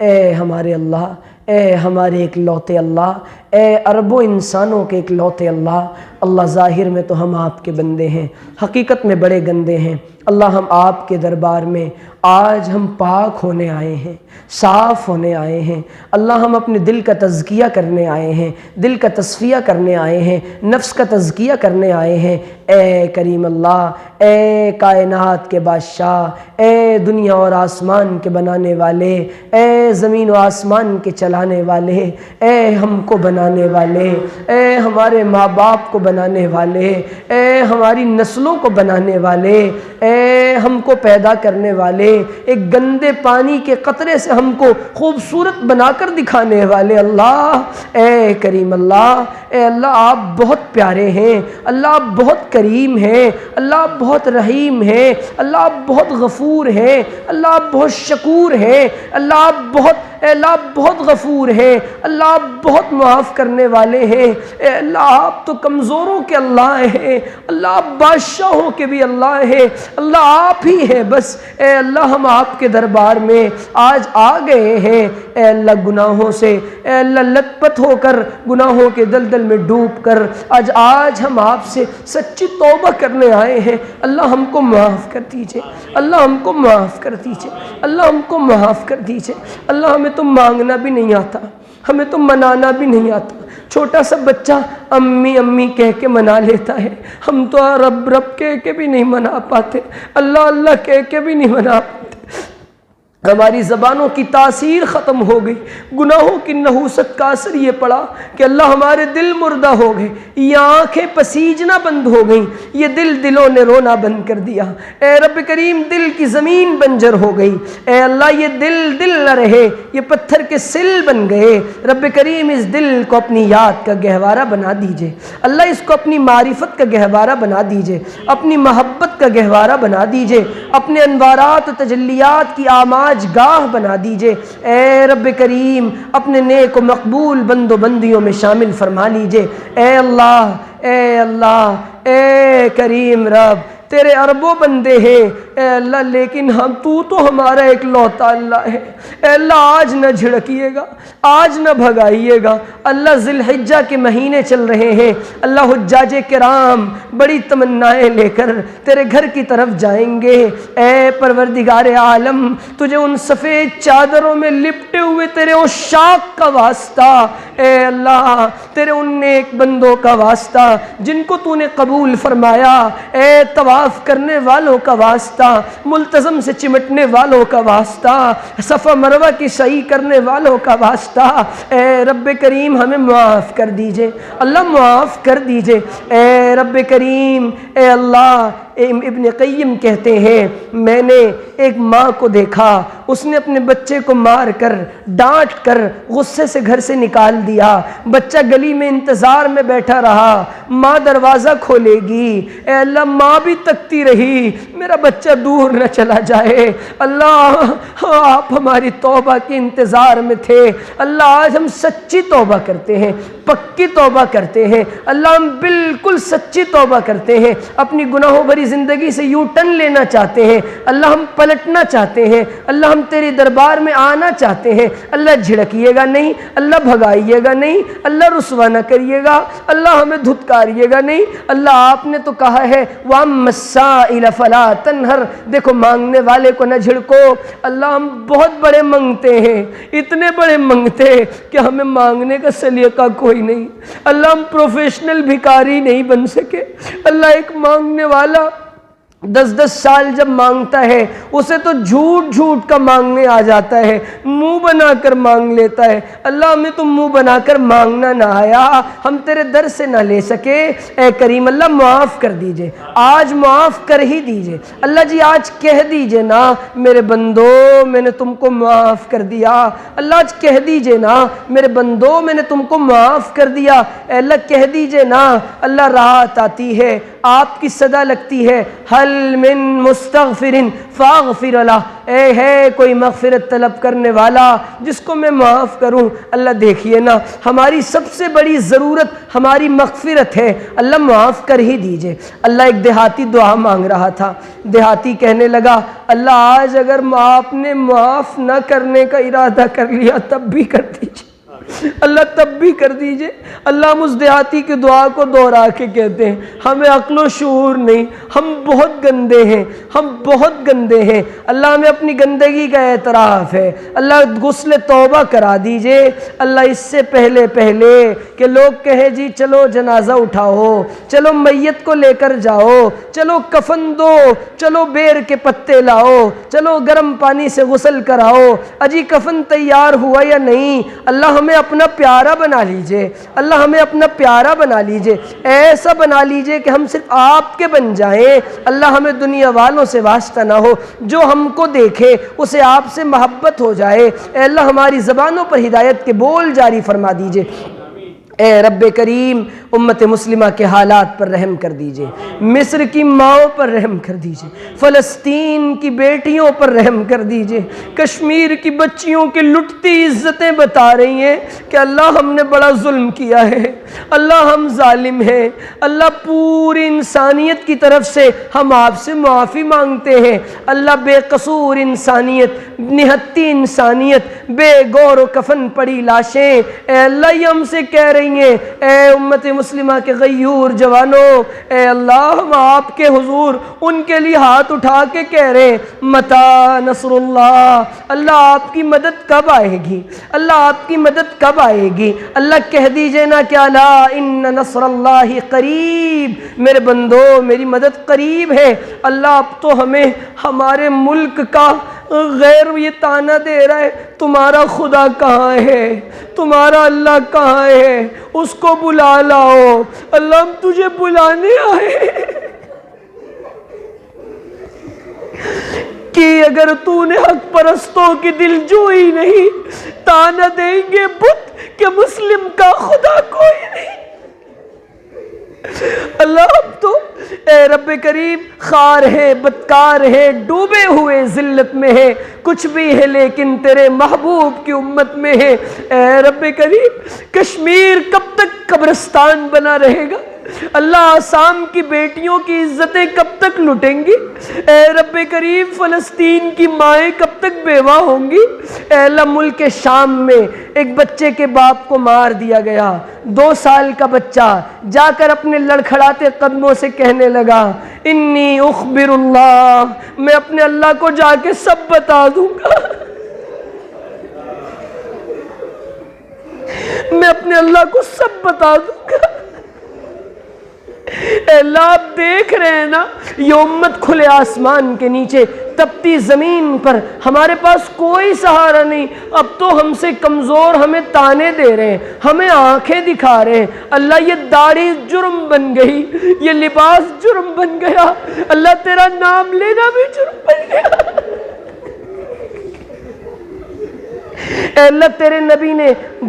[SPEAKER 3] اے ہمارے اللہ، اے ہمارے اکلوتے اللہ، اے اربوں انسانوں کے اکلوتے اللہ، اللہ ظاہر میں تو ہم آپ کے بندے ہیں، حقیقت میں بڑے گندے ہیں۔ اللہ ہم آپ کے دربار میں آج ہم پاک ہونے آئے ہیں، صاف ہونے آئے ہیں۔ اللہ ہم اپنے دل کا تزکیہ کرنے آئے ہیں، دل کا تصفیہ کرنے آئے ہیں، نفس کا تزکیہ کرنے آئے ہیں۔ اے کریم اللہ، اے کائنات کے بادشاہ، اے دنیا اور آسمان کے بنانے والے، اے زمین و آسمان کے چلانے والے، اے ہم کو بنانے والے، اے ہمارے ماں باپ کو بنانے والے، اے ہماری نسلوں کو بنانے والے، اے ہم کو پیدا کرنے والے، ایک گندے پانی کے قطرے سے ہم کو خوبصورت بنا کر دکھانے والے اللہ، اے کریم اللہ، اے اللہ آپ بہت پیارے ہیں، اللہ آپ بہت کریم ہیں، اللہ آپ بہت رحیم ہیں، اللہ آپ بہت غفور ہیں، اللہ آپ بہت شکور ہیں، اللہ آپ بہت غفور ہیں، اللہ آپ بہت معاف کرنے والے ہیں۔ اے اللہ آپ تو کمزوروں کے اللہ ہیں، اللہ آپ بادشاہوں کے بھی اللہ ہیں، اللہ آپ ہی ہیں بس۔ اے اللہ ہم آپ کے دربار میں آج آ گئے ہیں، اے اللہ گناہوں سے، اے اللہ لت پت ہو کر، گناہوں کے دلدل میں ڈوب کر آج ہم آپ سے سچی توبہ کرنے آئے ہیں۔ اللہ ہم کو معاف کر دیجئے، اللہ ہم کو معاف کر دیجئے، اللہ ہم کو معاف کر دیجئے۔ اللہ ہمیں تو مانگنا بھی نہیں آتا، ہمیں تو منانا بھی نہیں آتا۔ چھوٹا سا بچہ امی امی کہہ کے منا لیتا ہے، ہم تو رب رب کہہ کے بھی نہیں منا پاتے، اللہ اللہ کہہ کے بھی نہیں منا پاتے۔ ہماری زبانوں کی تاثیر ختم ہو گئی، گناہوں کی نحوست کا اثر یہ پڑا کہ اللہ ہمارے دل مردہ ہو گئے، یہ آنکھیں پسیجنا بند ہو گئیں، یہ دلوں نے رونا بند کر دیا۔ اے رب کریم دل کی زمین بنجر ہو گئی، اے اللہ یہ دل نہ رہے، یہ پتھر کے سل بن گئے۔ رب کریم اس دل کو اپنی یاد کا گہوارہ بنا دیجئے، اللہ اس کو اپنی معرفت کا گہوارہ بنا دیجئے، اپنی محبت کا گہوارہ بنا دیجئے، اپنے انوارات و تجلیات کی آماج گاہ بنا دیجئے۔ اے رب کریم اپنے نیک و مقبول بند و بندیوں میں شامل فرما لیجئے۔ اے اللہ، اے اللہ، اے کریم رب، تیرے اربوں بندے ہیں اے اللہ، لیکن تو ہمارا ایک لوتا اللہ ہے۔ اے اللہ آج نہ جھڑکیے گا، آج نہ بھگائیے گا۔ اللہ ذی الحجہ کے مہینے چل رہے ہیں، اللہ حجاج کرام بڑی تمنائیں لے کر تیرے گھر کی طرف جائیں گے۔ اے پروردگار عالم، تجھے ان سفید چادروں میں لپٹے ہوئے تیرے عشاق کا واسطہ، اے اللہ تیرے ان نیک بندوں کا واسطہ جن کو تو نے قبول فرمایا، اے طواف کرنے والوں کا واسطہ، ملتزم سے چمٹنے والوں کا واسطہ، صفا مروہ کی سعی کرنے والوں کا واسطہ، اے رب کریم ہمیں معاف کر دیجئے، اللہ معاف کر دیجئے۔ اے رب کریم، اے اللہ، ابن قیم کہتے ہیں میں نے ایک ماں کو دیکھا، اس نے اپنے بچے کو مار کر ڈانٹ کر غصے سے گھر سے نکال دیا، بچہ گلی میں انتظار میں بیٹھا رہا، ماں دروازہ کھولے گی، اے اللہ ماں بھی تکتی رہی میرا بچہ دور نہ چلا جائے۔ اللہ آپ ہماری توبہ کے انتظار میں تھے، اللہ آج ہم سچی توبہ کرتے ہیں، پکی توبہ کرتے ہیں، اللہ ہم بالکل سچی توبہ کرتے ہیں، اپنی گناہوں بھری زندگی سے یو ٹرن لینا چاہتے ہیں، اللہ ہم پلٹنا چاہتے ہیں، اللہ ہم تیرے دربار میں آنا چاہتے ہیں۔ اللہ جھڑکیے گا نہیں، اللہ بھگائیے گا نہیں، اللہ رسوا نہ کریے گا، اللہ ہمیں دھتکاریے گا نہیں۔ اللہ آپ نے تو کہا ہے وَأَمَّا السَّائِلَ فَلَا تَنْهَرْ، دیکھو مانگنے والے کو نہ جھڑکو۔ اللہ ہم بہت بڑے منگتے ہیں، اتنے بڑے منگتے کہ ہمیں مانگنے کا سلیقہ کوئی نہیں، اللہ ہم پروفیشنل بھکاری نہیں بن سکے۔ اللہ ایک مانگنے والا 10 سال جب مانگتا ہے اسے تو جھوٹ کا مانگنے آ جاتا ہے، منہ بنا کر مانگ لیتا ہے۔ اللہ ہمیں تو منہ بنا کر مانگنا نہ آیا، ہم تیرے در سے نہ لے سکے۔ اے کریم اللہ معاف کر دیجئے، آج معاف کر ہی دیجئے۔ اللہ جی آج کہہ دیجئے نا میرے بندو میں نے تم کو معاف کر دیا، اللہ آج کہہ دیجئے نا میرے بندو میں نے تم کو معاف کر دیا۔ اے اللہ کہہ دیجئے نا، اللہ رات آتی ہے، آپ کی صدا لگتی ہے، حل فَهَلْ مِن مُسْتَغْفِرٍ فَاغْفِرْ لَهُ، اے ہے کوئی مغفرت طلب کرنے والا جس کو میں معاف کروں۔ اللہ دیکھیے نا، ہماری سب سے بڑی ضرورت ہماری مغفرت ہے، اللہ معاف کر ہی دیجئے۔ اللہ ایک دیہاتی دعا مانگ رہا تھا، دیہاتی کہنے لگا اللہ آج اگر آپ نے معاف نہ کرنے کا ارادہ کر لیا تب بھی کر دیجئے، اللہ تب بھی کر دیجئے۔ اللہ ہم اس دیہاتی کی دعا کو دوہرا کے کہتے ہیں ہمیں عقل و شعور نہیں، ہم بہت گندے ہیں، ہم بہت گندے ہیں، اللہ ہمیں اپنی گندگی کا اعتراف ہے، اللہ غسل توبہ کرا دیجئے۔ اللہ اس سے پہلے کہ لوگ کہیں جی چلو جنازہ اٹھاؤ، چلو میت کو لے کر جاؤ، چلو کفن دو، چلو بیر کے پتے لاؤ، چلو گرم پانی سے غسل کراؤ، اجی کفن تیار ہوا یا نہیں، اللہ ہمیں اپنا پیارا بنا لیجئے، اللہ ہمیں اپنا پیارا بنا لیجئے، ایسا بنا لیجئے کہ ہم صرف آپ کے بن جائیں۔ اللہ ہمیں دنیا والوں سے واسطہ نہ ہو، جو ہم کو دیکھے اسے آپ سے محبت ہو جائے۔ اے اللہ ہماری زبانوں پر ہدایت کے بول جاری فرما دیجئے۔ اے رب کریم امت مسلمہ کے حالات پر رحم کر دیجئے، مصر کی ماؤں پر رحم کر دیجئے، فلسطین کی بیٹیوں پر رحم کر دیجئے، کشمیر کی بچیوں کی لٹتی عزتیں بتا رہی ہیں کہ اللہ ہم نے بڑا ظلم کیا ہے، اللہ ہم ظالم ہیں، اللہ پوری انسانیت کی طرف سے ہم آپ سے معافی مانگتے ہیں۔ اللہ بے قصور انسانیت، نہتی انسانیت، بے گور و کفن پڑی لاشیں، اے اللہ یہ ہم سے کہہ رہی ہیں اے امت مسلمہ کے غیور جوانوں، اے اللہ ہم آپ کے حضور ان کے لیے ہاتھ اٹھا کے کہہ رہے ہیں متا نصر اللہ، اللہ آپ کی مدد کب آئے گی، اللہ آپ کی مدد کب آئے گی۔ اللہ کہہ دیجئے نا کہ الا ان نصر اللہ قریب، میرے بندو میری مدد قریب ہے۔ اللہ اب تو ہمیں ہمارے ملک کا غیر یہ تانا دے رہا ہے تمہارا خدا کہاں ہے، تمہارا اللہ کہاں ہے، اس کو بلا لاؤ، اللہ ہم تجھے بلانے آئے کہ اگر تو نے حق پرستوں کی دل جوئی نہیں، تانا دیں گے بت کہ مسلم کا خدا کوئی نہیں۔ اللہ اب تو اے رب کریم خار ہے، بدکار ہے، ڈوبے ہوئے ذلت میں ہے، کچھ بھی ہے لیکن تیرے محبوب کی امت میں ہے۔ اے رب کریم کشمیر کب تک قبرستان بنا رہے گا، اللہ آسام کی بیٹیوں کی عزتیں کب تک لٹیں گی، اے رب کریم فلسطین کی مائیں کب تک بیوہ ہوں گی۔ اے اللہ ملک شام میں ایک بچے کے باپ کو مار دیا گیا، 2 سال کا بچہ جا کر اپنے لڑکھڑاتے قدموں سے کہنے لگا انی اخبر اللہ، میں اپنے اللہ کو جا کے سب بتا دوں گا، میں اپنے اللہ کو سب بتا دوں گا۔ اے اللہ آپ دیکھ رہے ہیں نا یہ امت کھلے آسمان کے نیچے تپتی زمین پر، ہمارے پاس کوئی سہارا نہیں، اب تو ہم سے کمزور ہمیں تانے دے رہے ہیں، ہمیں آنکھیں دکھا رہے ہیں۔ اللہ یہ داڑھی جرم بن گئی، یہ لباس جرم بن گیا، اللہ تیرا نام لینا بھی جرم بن گیا۔ اے اللہ تیرے نبی نے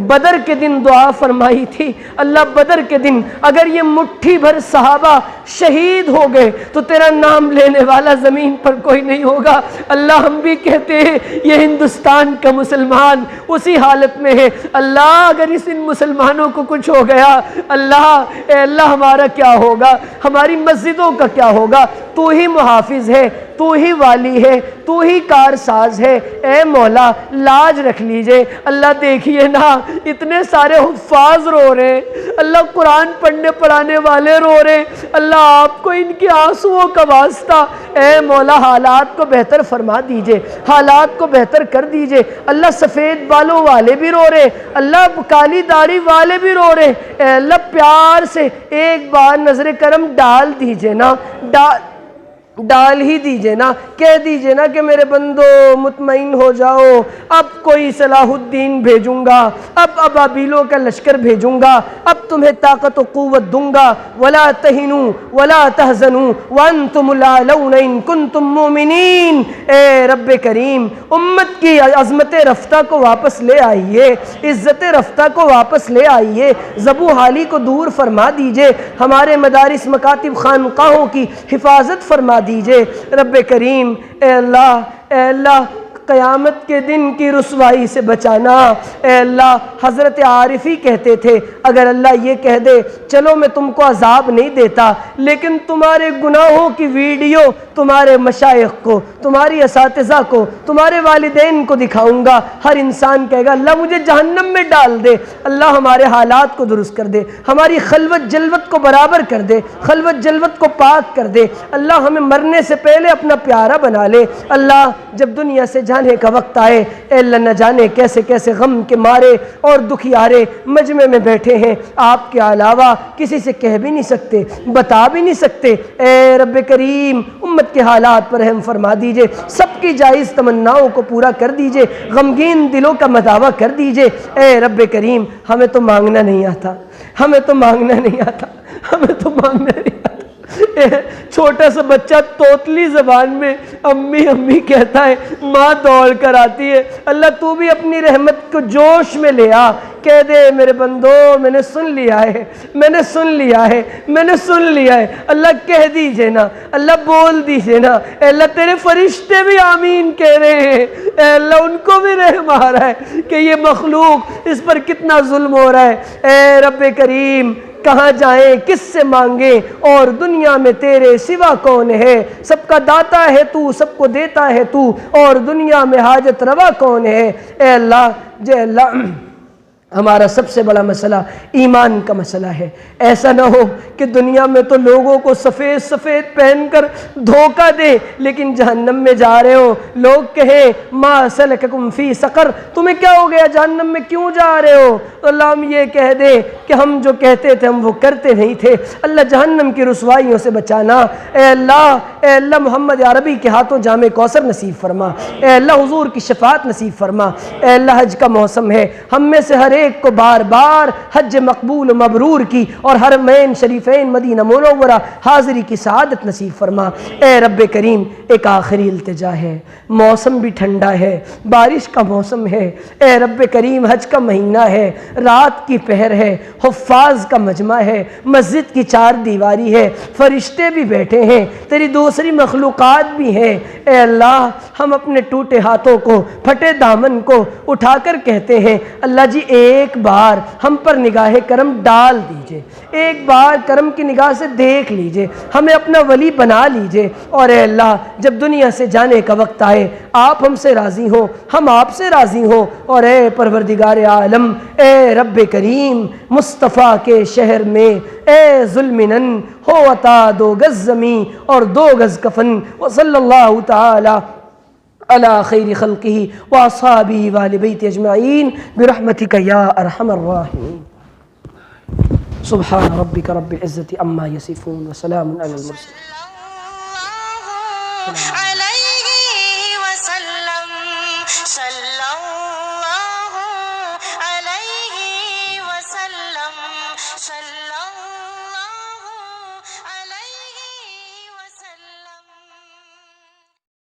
[SPEAKER 3] بدر کے دن دعا فرمائی تھی، اللہ بدر کے دن اگر یہ مٹھی بھر صحابہ شہید ہو گئے تو تیرا نام لینے والا زمین پر کوئی نہیں ہوگا۔ اللہ ہم بھی کہتے ہیں یہ ہندوستان کا مسلمان اسی حالت میں ہے، اللہ اگر ان مسلمانوں کو کچھ ہو گیا، اللہ اے اللہ ہمارا کیا ہوگا، ہماری مسجدوں کا کیا ہوگا۔ تو ہی محافظ ہے، تو ہی والی ہے، تو ہی کارساز ہے، اے مولا لاج رکھ لیجئے۔ اللہ دیکھیے نا اتنے سارے حفاظ رو رہے ہیں، اللہ قرآن پڑھنے پڑھانے والے رو رہے ہیں، اللہ آپ کو ان کے آنسوؤں کا واسطہ اے مولا حالات کو بہتر فرما دیجئے، حالات کو بہتر کر دیجئے۔ اللہ سفید بالوں والے بھی رو رہے، اللہ کالی داڑھی والے بھی رو رہے، اے اللہ پیار سے ایک بار نظر کرم ڈال دیجئے نا، ڈال ہی دیجئے نا، کہہ دیجئے نا کہ میرے بندو مطمئن ہو جاؤ، اب کوئی صلاح الدین بھیجوں گا، اب ابابیلوں کا لشکر بھیجوں گا، اب تمہیں طاقت و قوت دوں گا، ولا تہنوا ولا تحزنوا وانتم الاعلون ان کنتم مومنین۔ اے رب کریم امت کی عظمت رفتہ کو واپس لے آئیے، عزت رفتہ کو واپس لے آئیے، ذبح حالی کو دور فرما دیجئے، ہمارے مدارس مکاتب خانقاہوں کی حفاظت فرما
[SPEAKER 4] دیجئے۔ رب کریم اے اللہ قیامت کے دن کی رسوائی سے بچانا۔ اے اللہ حضرت عارفی کہتے تھے اگر اللہ یہ کہہ دے چلو میں تم کو عذاب نہیں دیتا لیکن تمہارے گناہوں کی ویڈیو تمہارے مشائخ کو، تمہاری اساتذہ کو، تمہارے والدین کو دکھاؤں گا، ہر انسان کہے گا اللہ مجھے جہنم میں ڈال دے۔ اللہ ہمارے حالات کو درست کر دے، ہماری خلوت جلوت کو برابر کر دے، خلوت جلوت کو پاک کر دے۔ اللہ ہمیں مرنے سے پہلے اپنا پیارا بنا لے۔ اللہ جب دنیا سے جانے کا وقت آئے اے اللہ نہ جانے کیسے کیسے غم کے مارے اور دکھیارے مجمع میں بیٹھے ہیں، آپ کے علاوہ کسی سے کہہ بھی نہیں سکتے، بتا بھی نہیں سکتے۔ اے رب کریم امت کے حالات پر رحم فرما دیجئے، سب کی جائز تمناؤں کو پورا کر دیجئے، غمگین دلوں کا مداوع کر دیجئے۔ اے رب کریم ہمیں تو مانگنا نہیں آتا، ہمیں تو مانگنا نہیں آتا، ہمیں تو مانگنا نہیں آتا۔ چھوٹا سا بچہ توتلی زبان میں امی امی کہتا ہے، ماں دوڑ کر آتی ہے۔ اللہ تو بھی اپنی رحمت کو جوش میں لے آ، کہہ دے میرے بندو میں نے سن لیا ہے، میں نے سن لیا ہے، میں نے سن لیا ہے۔ اللہ کہہ دیجئے نا، اللہ بول دیجئے نا۔ اے اللہ تیرے فرشتے بھی آمین کہہ رہے ہیں، اے اللہ ان کو بھی رحم آ رہا ہے کہ یہ مخلوق اس پر کتنا ظلم ہو رہا ہے۔ اے رب کریم کہاں جائیں، کس سے مانگیں، اور دنیا میں تیرے سوا کون ہے؟ سب کا داتا ہے تو، سب کو دیتا ہے تو، اور دنیا میں حاجت روا کون ہے؟ اے اللہ جے اللہ ہمارا سب سے بڑا مسئلہ ایمان کا مسئلہ ہے۔ ایسا نہ ہو کہ دنیا میں تو لوگوں کو سفید سفید پہن کر دھوکہ دے لیکن جہنم میں جا رہے ہو، لوگ کہیں ما سلککم فی سقر، تمہیں کیا ہو گیا جہنم میں کیوں جا رہے ہو؟ اللہ ہم یہ کہہ دیں کہ ہم جو کہتے تھے ہم وہ کرتے نہیں تھے۔ اللہ جہنم کی رسوائیوں سے بچانا۔ اے اللہ محمد عربی کے ہاتھوں جامع کوثر نصیب فرما۔ اے اللہ حضور کی شفاعت نصیب فرما۔ اے اللہ حج کا موسم ہے، ہم میں سے ہر ایک کو بار بار حج مقبول و مبرور کی اور حرمین شریفین مدینہ منورہ حاضری کی سعادت نصیب فرما۔ اے رب کریم ایک آخری التجا ہے، موسم بھی ٹھنڈا ہے، بارش کا موسم ہے۔ اے رب کریم حج کا مہینہ ہے، رات کی پہر ہے، حفاظ کا مجمع ہے، مسجد کی چار دیواری ہے، فرشتے بھی بیٹھے ہیں، تیری دوسری مخلوقات بھی ہیں۔ اے اللہ ہم اپنے ٹوٹے ہاتھوں کو، پھٹے دامن کو اٹھا کر کہتے ہیں اللہ جی ایک بار ہم پر نگاہ کرم ڈال دیجئے، ایک بار کرم کی نگاہ سے دیکھ لیجئے، ہمیں اپنا ولی بنا لیجئے۔ اور اے اللہ جب دنیا سے جانے کا وقت آئے آپ ہم سے راضی ہوں، ہم آپ سے راضی ہوں۔ اور اے پروردگار عالم، اے رب کریم مصطفیٰ کے شہر میں اے ذوالمنن ہو عطا 2 گز زمین اور 2 گز کفن، وصلی اللہ تعالی علی خیر خلقہ واصحابہ وآل بیت اجمعین برحمتک یا ارحم الراحمین۔ سبحان ربک رب العزة عما یصفون وسلام علی المرسلین۔